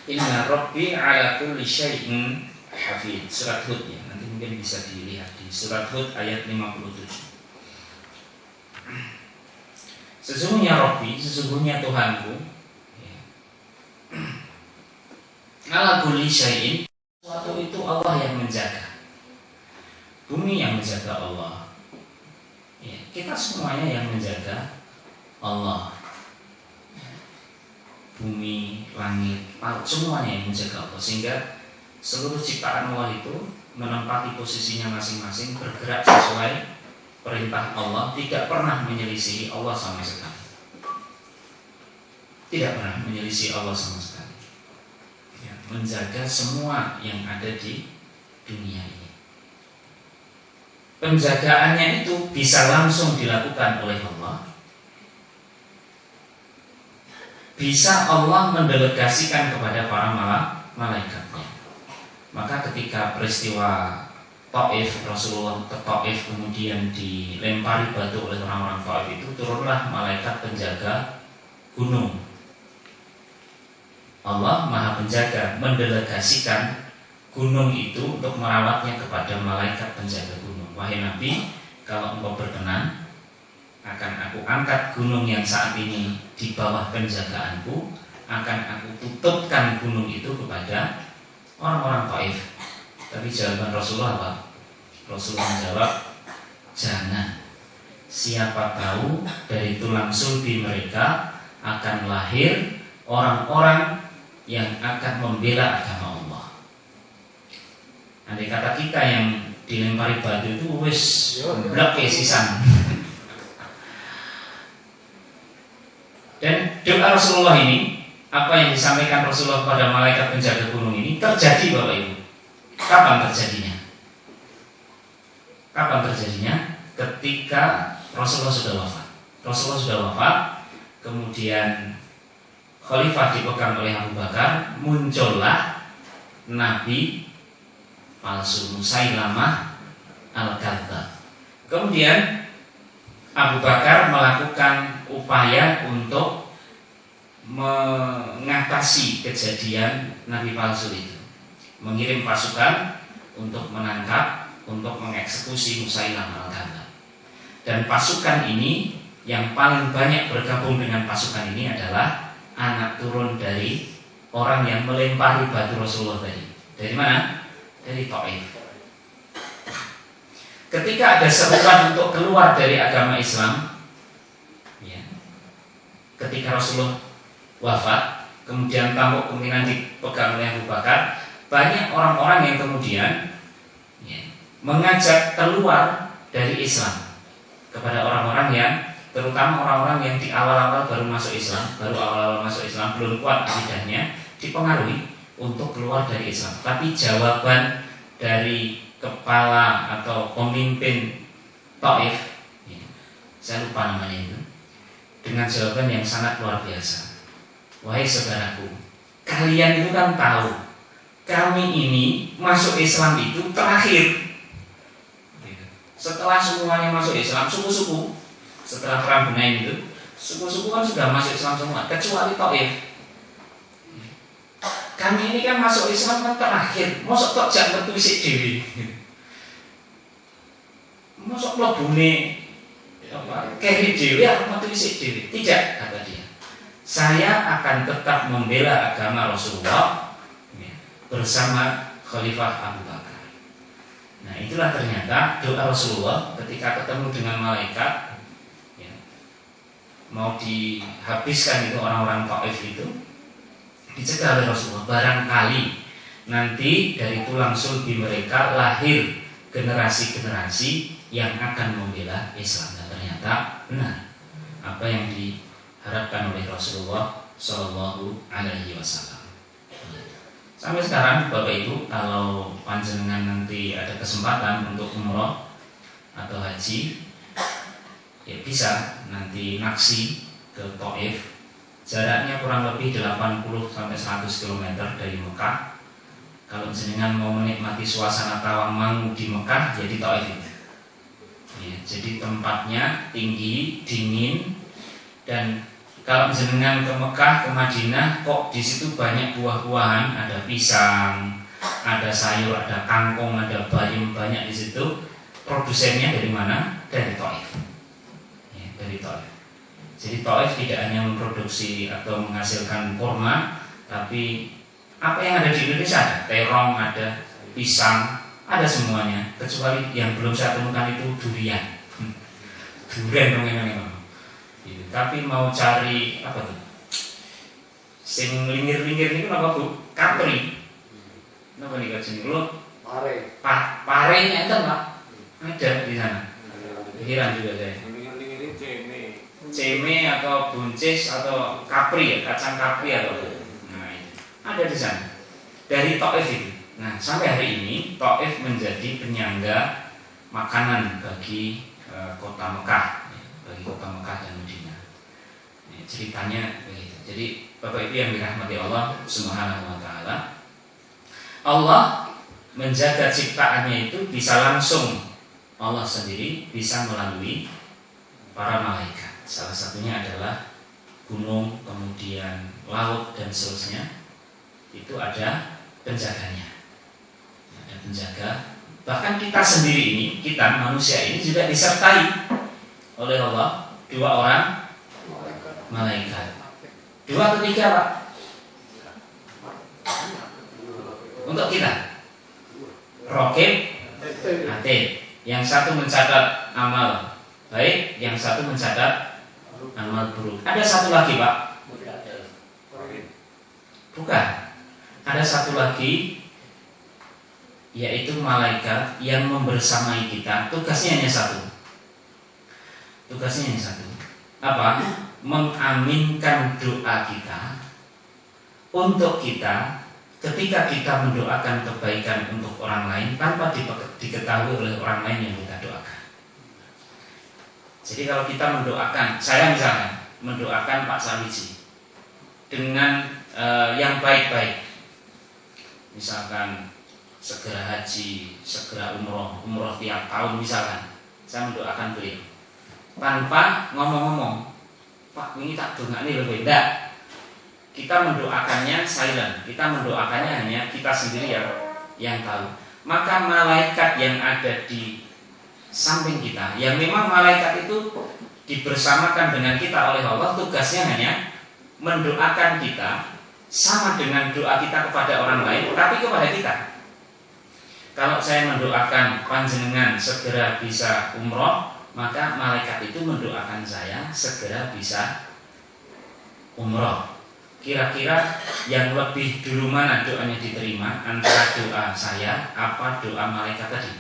Inna Rabbi ala kulli syai'in hafid. Surat Hud ya, nanti mungkin bisa dilihat di surat Hud ayat 57. Sesungguhnya Rabbi, sesungguhnya Tuhanku ya. Ala kulli syai'in, suatu itu Allah yang menjaga. Bumi yang menjaga Allah ya, kita semuanya yang menjaga Allah. Bumi, langit, laut, semuanya yang menjaga Allah. Sehingga seluruh ciptaan Allah itu menempati posisinya masing-masing, bergerak sesuai perintah Allah, tidak pernah menyelisihi Allah sama sekali. Tidak pernah menyelisihi Allah sama sekali ya, menjaga semua yang ada di dunia ini. Penjagaannya itu bisa langsung dilakukan oleh Allah, bisa Allah mendelegasikan kepada para malaikatnya. Maka ketika peristiwa Taif, Rasulullah ke Taif kemudian dilempari batu oleh orang-orang Taif itu, turunlah malaikat penjaga gunung. Allah Maha Penjaga mendelegasikan gunung itu untuk merawatnya kepada malaikat penjaga gunung. Wahai Nabi, kalau engkau berkenan, akan aku angkat gunung yang saat ini di bawah penjagaanku, akan aku tutupkan gunung itu kepada orang-orang Taif. Tapi jawaban Rasulullah apa? Rasulullah menjawab, jangan. Siapa tahu dari tulang sulbi mereka akan lahir orang-orang yang akan membela agama Allah. Andai kata kita yang dilempari batu itu wis blok sisan. Dan doa Rasulullah ini, apa yang disampaikan Rasulullah pada malaikat penjaga gunung ini terjadi Bapak Ibu. Kapan terjadinya? Kapan terjadinya? Ketika Rasulullah sudah wafat. Rasulullah sudah wafat, kemudian khalifah dipegang oleh Abu Bakar, muncullah Nabi palsu Musailamah Al-Kadzdzab. Kemudian Abu Bakar melakukan upaya untuk mengatasi kejadian Nabi palsu itu, mengirim pasukan untuk menangkap, untuk mengeksekusi Musailamah Al-Kadzdzab. Dan pasukan ini yang paling banyak bergabung dengan pasukan ini adalah anak turun dari orang yang melempari batu Rasulullah tadi. Dari mana? Dari Taif. Ketika ada seruan untuk keluar dari agama Islam, ya, ketika Rasulullah wafat, kemudian tampuk kepemimpinan dipegang oleh Abu Bakar, banyak orang-orang yang kemudian mengajak keluar dari Islam kepada orang-orang yang, terutama orang-orang yang di awal-awal baru masuk Islam, belum kuat akidahnya, dipengaruhi untuk keluar dari Islam. Tapi jawaban dari kepala atau pemimpin Taif, saya lupa namanya itu, dengan jawaban yang sangat luar biasa. Wahai saudaraku, kalian itu kan tahu kami ini masuk Islam itu terakhir. Setelah semuanya masuk Islam, suku-suku setelah perang Hunain itu, suku-suku kan sudah masuk Islam semua, kecuali Taif. Kami ini kan masuk Islam kan terakhir, mosok tok jak metu isik dhewe. Mosok mlebune keri dhewe arep metu isik dhewe. Tidak, kata dia. Saya akan tetap membela agama Rasulullah bersama Khalifah Abu Bakar. Nah, itulah ternyata doa Rasulullah ketika ketemu dengan malaikat, mau dihabiskan itu orang-orang Taif itu, dicegah oleh Rasulullah. Barangkali nanti dari tulang sulbi mereka lahir generasi-generasi yang akan membela Islam. Dan ternyata benar apa yang diharapkan oleh Rasulullah Shallallahu Alaihi Wasallam. Sampai sekarang Bapak Ibu, kalau panjenengan nanti ada kesempatan untuk umroh atau haji, ya bisa nanti naksi ke Taif. Jaraknya kurang lebih 80 sampai 100 km dari Mekah. Kalau jenengan mau menikmati suasana Tawangmangu di Mekah, jadi Taif itu. Ya, jadi tempatnya tinggi, dingin, dan kalau jenengan ke Mekah, ke Madinah, kok di situ banyak buah-buahan, ada pisang, ada sayur, ada kangkung, ada bayam, banyak di situ. Produsennya dari mana? Dari Taif. Ya, dari Taif. Jadi Taif tidak hanya memproduksi atau menghasilkan kurma, tapi apa yang ada di Indonesia ada, terong, ada pisang, ada semuanya. Kecuali yang belum saya temukan itu durian. Durian memang. Gitu. Tapi mau cari apa tuh? Sing linggir-linggir ini apa Bu? Kapri. Napa nih kajian lu? Pare. Parenya itu Pak. Ada di sana. Pikiran juga saya. Ceme atau buncis atau kapri ya, kacang kapri atau nah itu ada di sana dari Taif itu. Nah sampai hari ini Taif menjadi penyangga makanan bagi kota Mekah, bagi kota Mekah dan Madinah. Ceritanya begitu. Jadi Bapak Ibu yang dirahmati Allah Subhanahu Wa Taala, Allah menjaga ciptaannya itu bisa langsung Allah sendiri, bisa melalui para malaikat. Salah satunya adalah gunung, kemudian laut dan seterusnya. Itu ada penjaganya, ada penjaga. Bahkan kita sendiri ini, kita manusia ini juga disertai oleh Allah 2 orang malaikat. 2 atau 3 Pak? Untuk kita Raqib, Atid. Yang satu mencatat amal baik, yang satu mencatat amal buruk. Ada satu lagi Pak, Bukan. Ada satu lagi, yaitu malaikat yang membersamai kita. Tugasnya hanya satu. Apa? Mengaminkan doa kita untuk kita ketika kita mendoakan kebaikan untuk orang lain tanpa diketahui oleh orang lain yang kita doakan. Jadi kalau kita mendoakan, saya misalnya mendoakan Pak Samiji dengan yang baik-baik, misalkan segera haji, segera umroh tiap tahun misalkan, saya mendoakan beliau tanpa ngomong-ngomong, Pak ini tak dongakne lho, enggak. Kita mendoakannya silent, kita mendoakannya hanya kita sendiri yang tahu. Maka malaikat yang ada di samping kita, yang memang malaikat itu dibersamakan dengan kita oleh Allah, tugasnya hanya mendoakan kita sama dengan doa kita kepada orang lain, tapi kepada kita. Kalau saya mendoakan panjenengan segera bisa umroh, maka malaikat itu mendoakan saya segera bisa umroh. Kira-kira yang lebih dulu mana doanya diterima, antara doa saya apa doa malaikat tadi?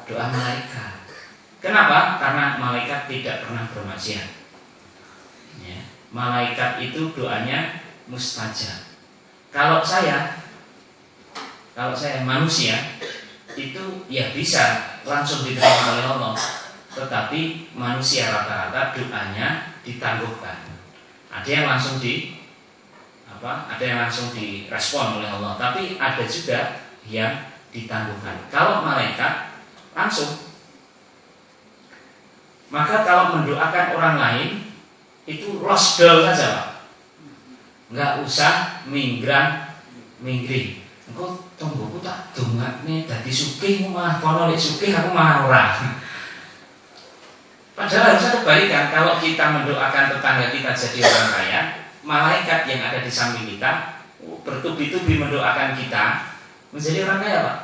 Doa malaikat. Kenapa? Karena malaikat tidak pernah bermaksiat. Ya. Malaikat itu doanya mustajab. Kalau saya manusia, itu ya bisa langsung diterima oleh Allah. Tetapi manusia rata-rata doanya ditangguhkan. Ada yang langsung direspon oleh Allah, tapi ada juga yang ditangguhkan. Kalau malaikat langsung. Maka kalau mendoakan orang lain itu rosdol saja, Pak. Enggak usah minggri. Engko tonggoku tak dongakne dadi sugih, malah kono lek sugih aku malah ora. Padahal harusnya kebalikan. Kalau kita mendoakan tetangga kita jadi orang kaya, malaikat yang ada di samping kita bertubi-tubi mendoakan kita menjadi orang kaya, Pak.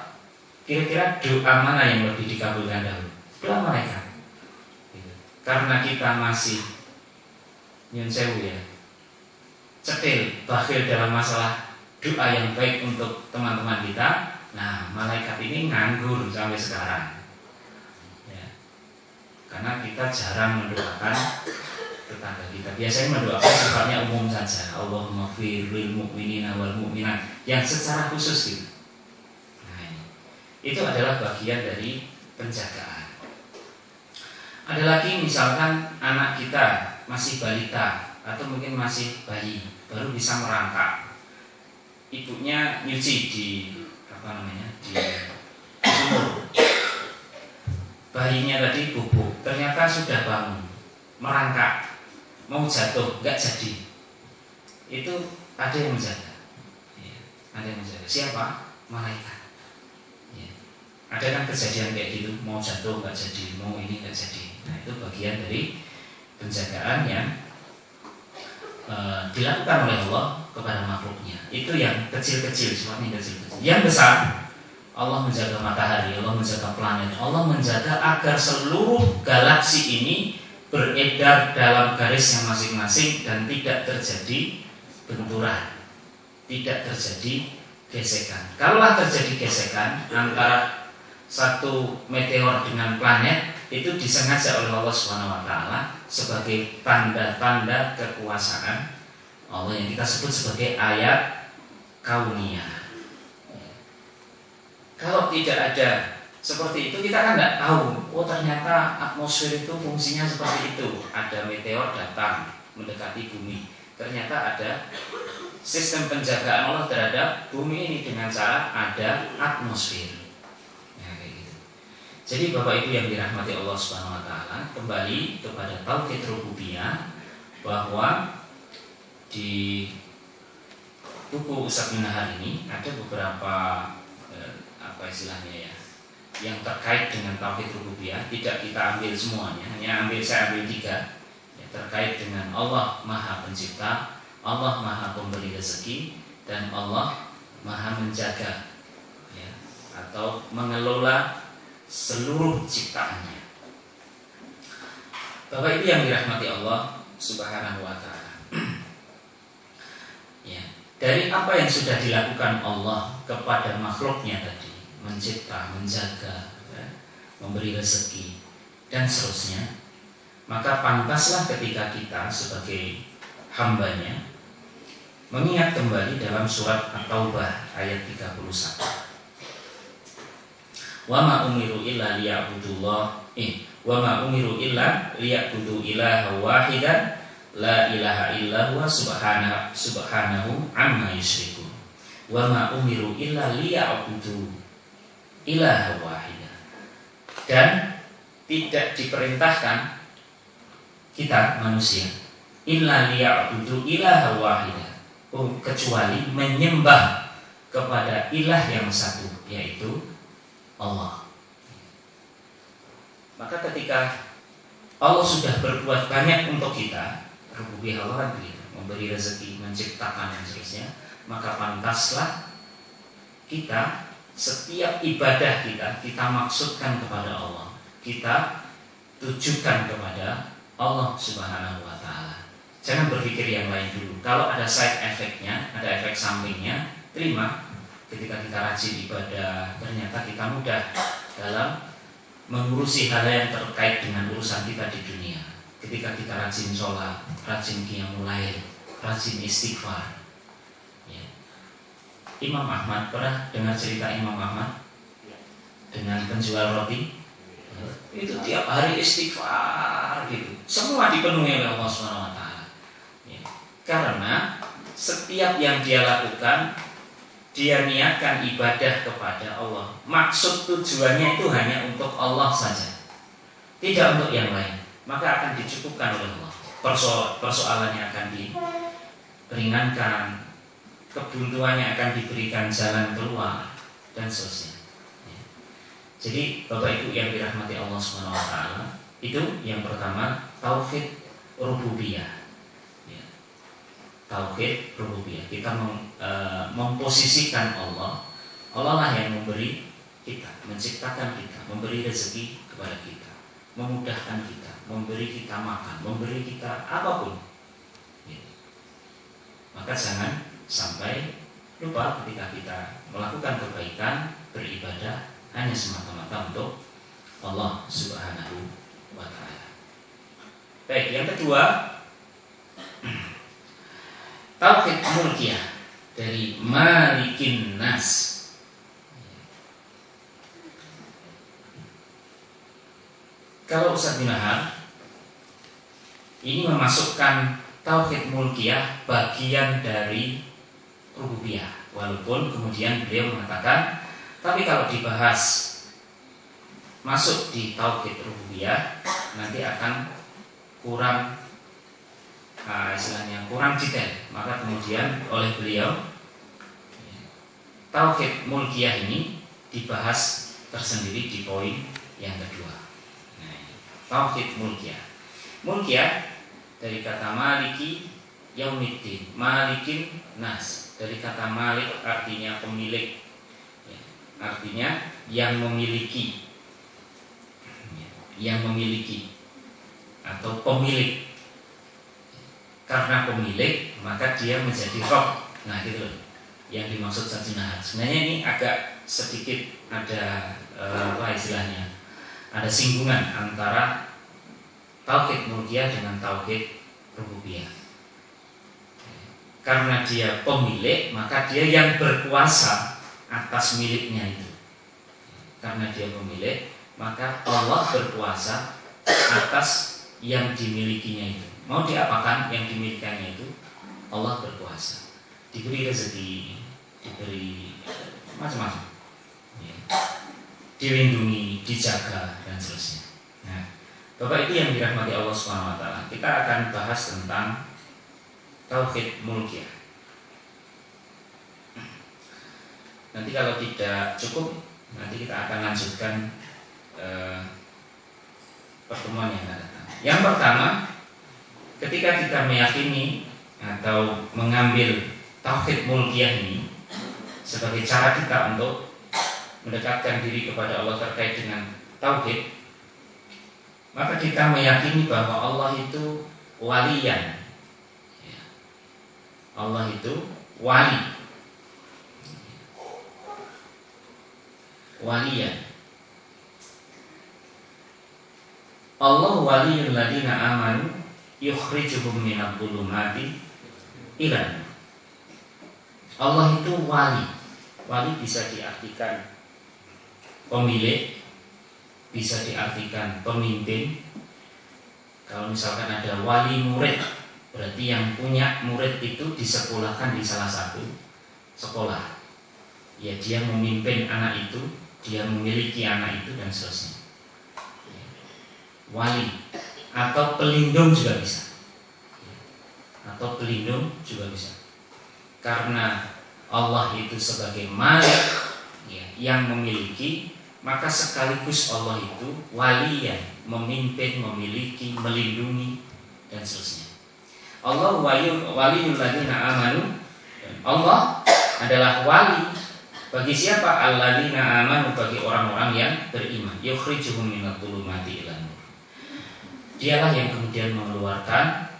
Kira-kira doa mana yang lebih dikabulkan dahulu? Doa malaikat. Karena kita masih nyun sewu ya, cetil, bakhil dalam masalah doa yang baik untuk teman-teman kita. Nah, malaikat ini nganggur sampai sekarang. Karena kita jarang mendoakan tetangga kita. Biasanya mendoakan sifatnya umum saja. Allahumma firlil mu'minina wal mu'minat, yang secara khusus gitu. Nah, itu adalah bagian dari penjagaan. Ada lagi misalkan anak kita masih balita atau mungkin masih bayi, baru bisa merangkak. Ibunya nyuci di sumur. Bayinya tadi bubuk, ternyata sudah bangun, merangkak, mau jatuh, nggak jadi. Itu ada yang menjaga. Ya, ada yang menjaga. Siapa? Malaikat. Ya. Ada kan kejadian kayak gitu, mau jatuh nggak jadi, mau ini nggak jadi. Nah, itu bagian dari penjagaan yang dilakukan oleh Allah kepada makhluknya. Itu yang kecil-kecil, sifatnya kecil-kecil. Yang besar, Allah menjaga matahari, Allah menjaga planet, Allah menjaga agar seluruh galaksi ini beredar dalam garisnya masing-masing dan tidak terjadi benturan, tidak terjadi gesekan. Kalaulah terjadi gesekan antara satu meteor dengan planet, itu disengaja oleh Allah SWT sebagai tanda-tanda kekuasaan Allah yang kita sebut sebagai ayat kauniyah. Kalau tidak ada seperti itu, kita kan nggak tahu. Oh, ternyata atmosfer itu fungsinya seperti itu. Ada meteor datang mendekati bumi. Ternyata ada sistem penjagaan Allah terhadap bumi ini dengan cara ada atmosfer. Ya, kayak gitu. Jadi Bapak Ibu yang dirahmati Allah Subhanahu Wa Taala, kembali kepada tauhid rububiyah, bahwa di buku Ustaz Minahar ini ada beberapa istilahnya ya, yang terkait dengan tauhid rububiyah. Tidak kita ambil semuanya, hanya saya ambil 3 ya, terkait dengan Allah Maha Pencipta, Allah Maha Pemberi rezeki, dan Allah Maha Menjaga ya, atau mengelola seluruh ciptaannya. Bapak Ibu yang dirahmati Allah Subhanahu Wa Taala, dari apa yang sudah dilakukan Allah kepada makhluknya tadi, mencipta, menjaga, ya, memberi rezeki dan seterusnya, maka pantaslah ketika kita sebagai hambanya mengingat kembali dalam surat At-Taubah ayat 31. Wa ma umiru illa liya'budu ilaha wahidan la ilaha illa huwa subhanahu amma yusyrikun. Wa ma umiru illa liya'budu ilaha wahidan. Dan tidak diperintahkan kita manusia illa liya'budu ilaha wahidan, kecuali menyembah kepada ilah yang satu, yaitu Allah. Maka ketika Allah sudah berbuat banyak untuk kita, rububiyah Allah kan begitu, memberi rezeki, menciptakan dan seterusnya, maka pantaslah kita setiap ibadah kita maksudkan kepada Allah, kita tujukan kepada Allah Subhanahu wa Ta'ala. Jangan berpikir yang lain dulu. Kalau ada side effect-nya, ada efek sampingnya, terima. Ketika kita rajin ibadah, ternyata kita mudah dalam mengurusi hal yang terkait dengan urusan kita di dunia. Ketika kita rajin sholat, rajin qiyamul lail, rajin istighfar, ya. Imam Ahmad, pernah dengar cerita Imam Ahmad dengan penjual roti? Itu tiap hari istighfar gitu. Semua dipenuhi oleh Allah SWT, ya. Karena setiap yang dia lakukan, dia niatkan ibadah kepada Allah. Maksud tujuannya itu hanya untuk Allah saja, tidak untuk yang lain. Maka akan dicukupkan oleh Allah. Persoalannya akan diringankan, kebuntuannya akan diberikan jalan keluar, dan seterusnya. Jadi Bapak Ibu yang dirahmati Allah SWT, itu yang pertama tauhid rububiyah. Tauhid rububiyah, kita memposisikan Allah lah yang memberi kita, menciptakan kita, memberi rezeki kepada kita, memudahkan kita, memberi kita makan, memberi kita apapun, gitu. Maka jangan sampai lupa ketika kita melakukan kebaikan, beribadah hanya semata-mata untuk Allah Subhanahu wa Ta'ala. Baik, yang kedua, tauhid mulkiyah dari Malikin Nas. Kalau Ustaz bin Nahar ini memasukkan tauhid mulkiyah bagian dari rububiyah, walaupun kemudian beliau mengatakan, tapi kalau dibahas masuk di tauhid rububiyah nanti akan kurang istilahnya kurang detail. Maka kemudian oleh beliau tauhid mulkiyah ini dibahas tersendiri di poin yang kedua. Tauhid mulkiyah. Mulkiyah dari kata maliki yaumiddin, malikin nas, dari kata malik artinya pemilik, artinya yang memiliki, atau pemilik. Karena pemilik, maka dia menjadi Rob. Nah gitu loh yang dimaksud Sajinah. Sebenarnya ini agak sedikit ada apa istilahnya, ada singgungan antara tauhid mulkiyah dengan tauhid rububiyah. Karena dia pemilik, maka dia yang berkuasa atas miliknya itu. Karena dia pemilik, maka Allah berkuasa atas yang dimilikinya itu. Mau diapakan yang dimilikannya itu, Allah berkuasa. Diberi rezeki, diberi macam-macam, ya. Dilindungi, dijaga dan seterusnya. Nah, Bapak Ibu yang dirahmati Allah SWT, kita akan bahas tentang tauhid mulkiyah. Nanti kalau tidak cukup, nanti kita akan lanjutkan pertemuan yang akan datang. Yang pertama, ketika kita meyakini atau mengambil tauhid mulkiyah ini sebagai cara kita untuk mendekatkan diri kepada Allah terkait dengan tauhid, maka kita meyakini bahwa Allah itu waliyan. Allah itu wali, waliyan. Allah waliyul ladina amanu yukhrijuhum minadh dhulumati ila nur. Allah itu wali. Wali bisa diartikan pemilik, bisa diartikan pemimpin. Kalau misalkan ada wali murid, berarti yang punya murid itu disekolahkan di salah satu sekolah. Ya, dia memimpin anak itu, dia memiliki anak itu, dan seterusnya. Wali atau pelindung juga bisa, atau pelindung juga bisa, karena Allah itu sebagai Malik, ya, yang memiliki, maka sekaligus Allah itu wali yang memimpin, memiliki, melindungi, dan seterusnya. Allah waliyul ladzina amanu. Allah adalah wali bagi siapa? Alladzina amanu, bagi orang-orang yang beriman. Yukhrijuhum minadh dhulumati ila nur. Dialah yang kemudian mengeluarkan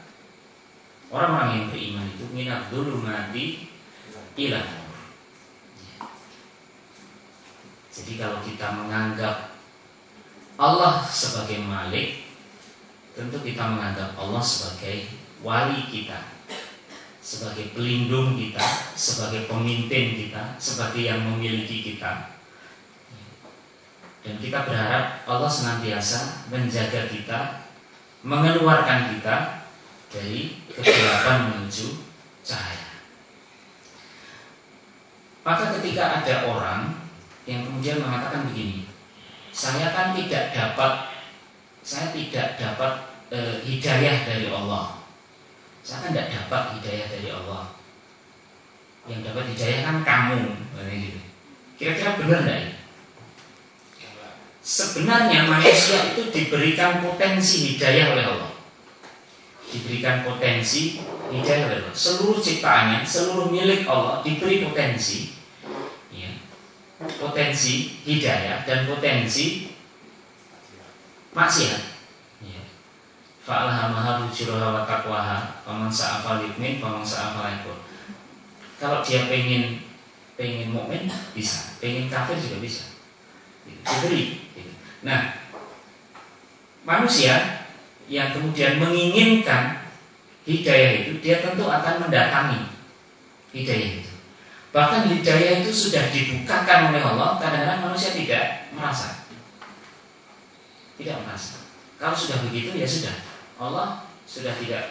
orang-orang yang beriman itu minadh dhulumati ila nur. Jadi kalau kita menganggap Allah sebagai Malik, tentu kita menganggap Allah sebagai wali kita, sebagai pelindung kita, sebagai pemimpin kita, sebagai yang memiliki kita. Dan kita berharap Allah senantiasa menjaga kita, mengeluarkan kita dari kegelapan menuju cahaya. Maka ketika ada orang yang kemudian mengatakan begini, saya tidak dapat hidayah dari Allah. Saya kan tidak dapat hidayah dari Allah. Yang dapat hidayah kan kamu. Kira-kira benar tidak ini? Sebenarnya manusia itu diberikan potensi hidayah oleh Allah. Diberikan potensi hidayah oleh Allah. Seluruh ciptaannya, seluruh milik Allah diberi potensi, ya, potensi hidayah dan potensi maksiat. Fa'alhamaha fujuraha wa taqwaha, faman sa'a falyu'min, faman sa'a falyakfur. Kalau dia pengen mukmin bisa, pengen kafir juga bisa, diberi. Nah, manusia yang kemudian menginginkan hidayah itu, dia tentu akan mendatangi hidayah itu. Bahkan hidayah itu sudah dibukakan oleh Allah, kadang-kadang manusia tidak merasa. Kalau sudah begitu ya sudah. Allah sudah tidak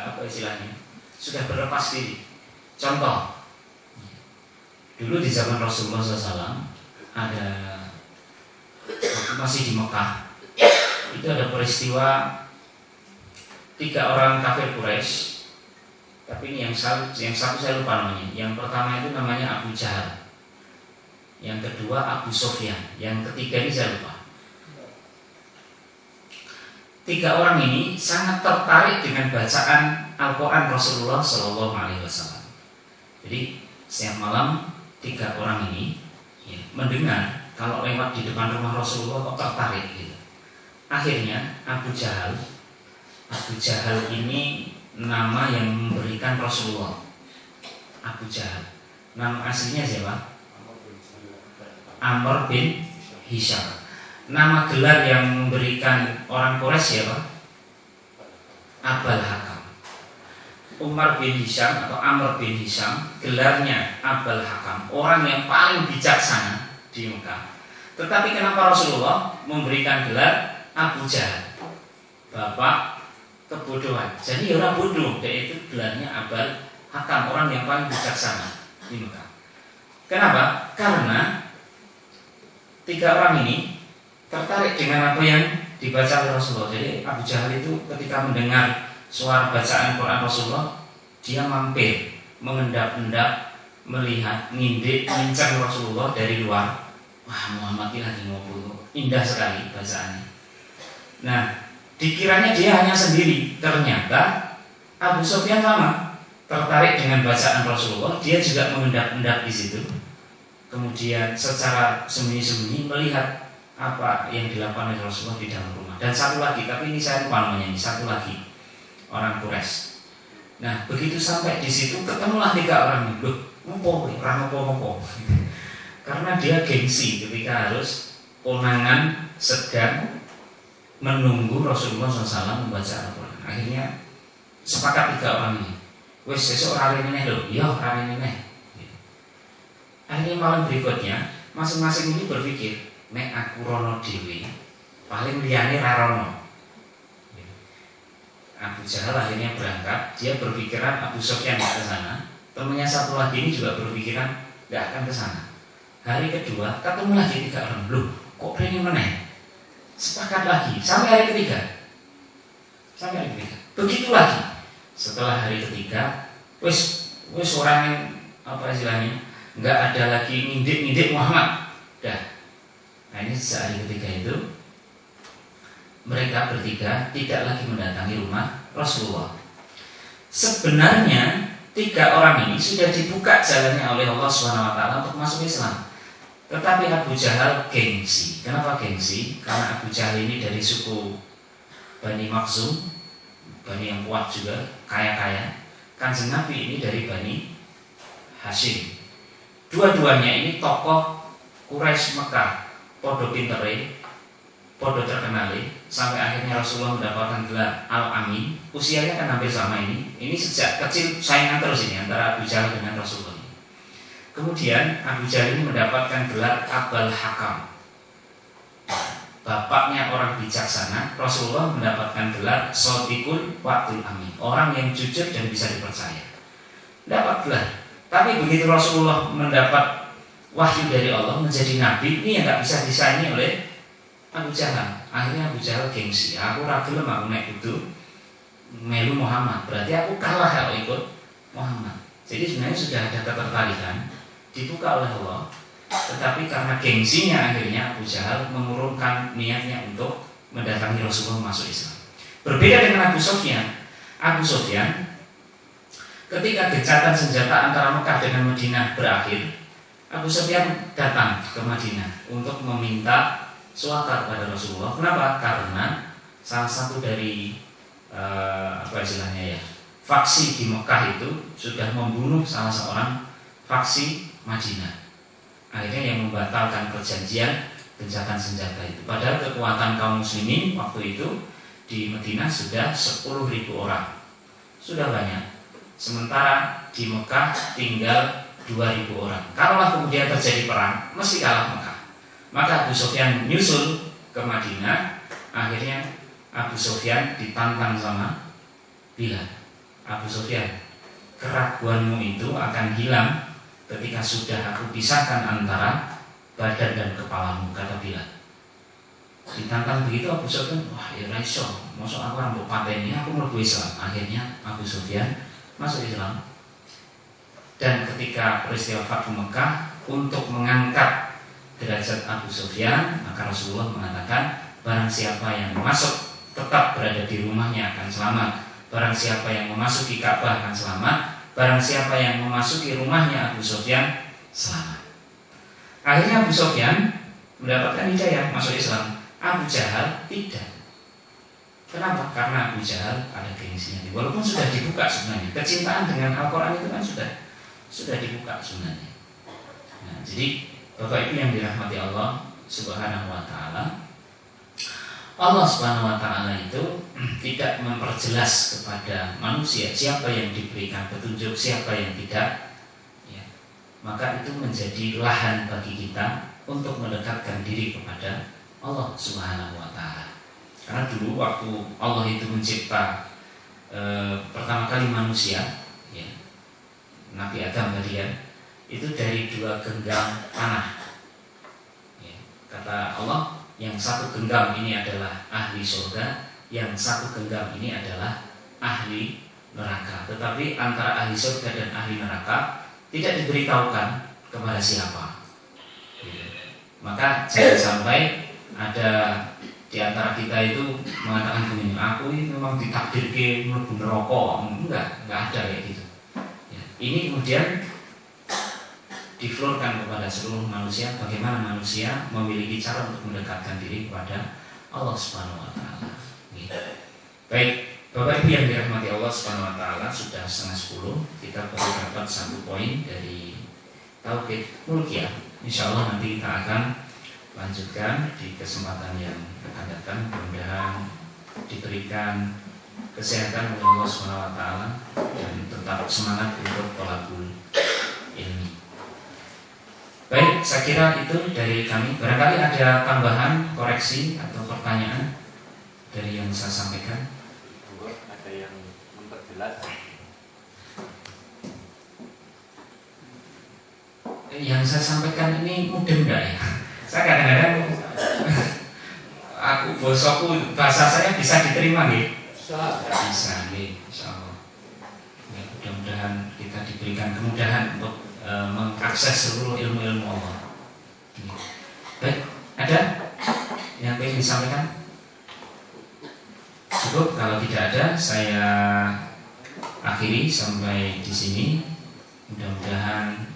apa istilahnya, sudah berlepas diri. Contoh, dulu di zaman Rasulullah SAW ada, waktu masih di Mekah, itu ada peristiwa 3 orang kafir Quraisy. Tapi ini yang satu saya lupa namanya. Yang pertama itu namanya Abu Jahal, yang kedua Abu Sufyan, yang ketiga ini saya lupa. 3 orang ini sangat tertarik dengan bacaan Al-Quran Rasulullah SAW. Jadi setiap malam 3 orang ini ya, mendengar kalau lewat di depan rumah Rasulullah kok tertarik gitu. Akhirnya Abu Jahal ini nama yang memberikan Rasulullah. Abu Jahal. Nama aslinya siapa? Amr bin Hisham. Nama gelar yang memberikan orang Quraisy siapa? Abul Hakam. Umar bin Hisham atau Amr bin Hisham, gelarnya Abul Hakam, orang yang paling bijaksana di Mekah. Tetapi kenapa Rasulullah memberikan gelar Abu Jahal? Bapak kebodohan. Jadi orang bodoh, yaitu gelarnya Abul Hakam, orang yang paling bijaksana di Mekah. Kenapa? Karena 3 orang ini tertarik dengan apa yang dibaca oleh Rasulullah. Jadi Abu Jahal itu ketika mendengar suara bacaan Quran Rasulullah, dia mampir, mengendap-endap, melihat, ngintip, ngincang Rasulullah dari luar. Wah, Muhammad ini lagi ngobrol, indah sekali bacaannya. Nah, dikiranya dia hanya sendiri. Ternyata Abu Sufyan sama, tertarik dengan bacaan Rasulullah, dia juga mengendap-endap di situ. Kemudian secara sembunyi-sembunyi melihat apa yang dilakukan oleh Rasulullah di dalam rumah. Dan satu lagi, tapi ini saya lupa namanya, ini satu lagi orang Quraisy. Nah, begitu sampai di situ ketemulah 3 orang itu. Ngopo. Karena dia gengsi ketika harus konangan sedang menunggu Rasulullah SAW membaca Al-Quran. Akhirnya sepakat 3 orang ini. Wes sesuk hari ini lho, iya hari ini. Akhirnya malam berikutnya masing-masing ini berpikir, nek aku rono dewi, paling liyane ra rono. Abu Jahal akhirnya berangkat, dia berpikiran Abu Sufyan ke sana. Temannya satu lagi ini juga berpikiran nggak akan ke sana. Hari kedua ketemu lagi 3 orang, loh kok ini meneh? Sepakat lagi sampai hari ketiga. Begitu lagi. Setelah hari ketiga, wis orang yang apa istilahnya, nggak ada lagi ngindik Muhammad. Dah. Nah ini sejak hari ketiga itu mereka bertiga tidak lagi mendatangi rumah Rasulullah. Sebenarnya 3 orang ini sudah dibuka jalannya oleh Allah SWT untuk masuk Islam. Tetapi Abu Jahal gengsi. Kenapa gengsi? Karena Abu Jahal ini dari suku Bani Makhzum, Bani yang kuat juga, kaya-kaya. Kanjeng Nabi ini dari Bani Hashim. Dua-duanya ini tokoh Quraisy Mekah, podo pintere, podo terkenali, sampai akhirnya Rasulullah mendapatkan gelar Al-Amin. Usianya kan hampir sama ini. Ini sejak kecil saingan terus ini antara Abu Jahal dengan Rasulullah. Kemudian Abu Jahal ini mendapatkan gelar Abul Hakam, bapaknya orang bijaksana. Rasulullah mendapatkan gelar Shadiqul Wa'dul Amin, orang yang jujur dan bisa dipercaya. Dapat gelar. Tapi begitu Rasulullah mendapat wahyu dari Allah menjadi nabi, ini yang nggak bisa disaingi oleh Abu Jahal. Akhirnya Abu Jahal gengsi, aku ragil aku naik itu melu Muhammad, berarti aku kalah kalau ikut Muhammad. Jadi sebenarnya sudah ada ketertarikan, dibuka oleh Allah, tetapi karena gengsinya akhirnya Abu Jahal mengurungkan niatnya untuk mendatangi Rasulullah masuk Islam. Berbeda dengan Abu Sufyan. Abu Sufyan ketika gencatan senjata antara Mekah dengan Madinah berakhir, Abu Sufyan datang ke Madinah untuk meminta suaka kepada Rasulullah. Kenapa? Karena salah satu dari faksi di Mekah itu sudah membunuh salah seorang faksi Madinah. Akhirnya yang membatalkan perjanjian gencatan senjata itu. Padahal kekuatan kaum muslimin waktu itu di Madinah sudah 10.000 orang, sudah banyak. Sementara di Mekah tinggal 2.000 orang. Kalaulah kemudian terjadi perang, mesti kalah Mekah. Maka Abu Sufyan nyusul ke Madinah. Akhirnya Abu Sufyan ditantang sama Bilal. Abu Sufyan, keraguanmu itu akan hilang ketika sudah aku pisahkan antara badan dan kepalamu, kata Bilal. Ditantang begitu Abu Sufyan, wah ya raiso, masuk aku rambut pateni, aku mlebu Islam. Akhirnya Abu Sufyan masuk Islam. Dan ketika peristiwa Fathu Mekah, untuk mengangkat derajat Abu Sufyan, maka Rasulullah mengatakan, barang siapa yang masuk tetap berada di rumahnya akan selamat. Barang siapa yang memasuki Ka'bah akan selamat. Barang siapa yang memasuki rumahnya Abu Sufyan selamat. Akhirnya Abu Sufyan mendapatkan hidayah masuk Islam. Abu Jahal tidak. Kenapa? Karena Abu Jahal ada gengsinya. Walaupun sudah dibuka sebenarnya, kecintaan dengan Al-Quran itu kan sudah dibuka sebenarnya. Nah, jadi Bapak Ibu yang dirahmati Allah Subhanahu wa Ta'ala, Allah Subhanahu wa Ta'ala itu tidak memperjelas kepada manusia siapa yang diberikan petunjuk, siapa yang tidak, ya. Maka itu menjadi lahan bagi kita untuk mendekatkan diri kepada Allah Subhanahu wa Ta'ala. Karena dulu waktu Allah itu mencipta pertama kali manusia, ya, Nabi Adam tadi ya, itu dari 2 genggam tanah, ya. Kata Allah, yang satu genggam ini adalah ahli surga, yang satu genggam ini adalah ahli neraka. Tetapi antara ahli surga dan ahli neraka tidak diberitahukan kepada siapa. Maka jangan sampai ada di antara kita itu mengatakan begini, aku ini memang ditakdirkan mlebu neraka. Enggak ada kayak gitu. Ya. Ini kemudian diflorkan kepada seluruh manusia, bagaimana manusia memiliki cara untuk mendekatkan diri kepada Allah Subhanahu wa Ta'ala. Baik, Bapak Ibu yang dirahmati Allah Subhanahu wa taala, sudah 9:30 kita baru dapat 1 poin dari tauhid mulkiyah. Insyaallah nanti kita akan lanjutkan di kesempatan yang akan datang. Mudah-mudahan diberikan kesehatan oleh Allah Subhanahu wa taala dan tetap semangat untuk thalabul ilmi. Baik, saya kira itu dari kami. Barangkali ada tambahan, koreksi atau pertanyaan dari yang saya sampaikan. Ada yang memperjelas? Yang saya sampaikan ini mudah enggak ya? Saya kadang-kadang aku bosoku bahasa saya bisa diterima nih. Bisa nih, insyaallah. Ya, mudah-mudahan kita diberikan kemudahan untuk mengakses seluruh ilmu-ilmu Allah. Baik, ada yang ingin disampaikan? Cukup, kalau tidak ada saya akhiri sampai di sini. Mudah-mudahan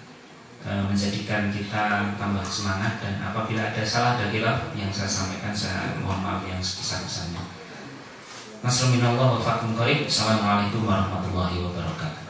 menjadikan kita tambah semangat, dan apabila ada salah dan khilaf yang saya sampaikan, saya mohon maaf yang sebesar-besarnya. Nasrul minallah wa fakum qarib. Assalamualaikum warahmatullahi wabarakatuh.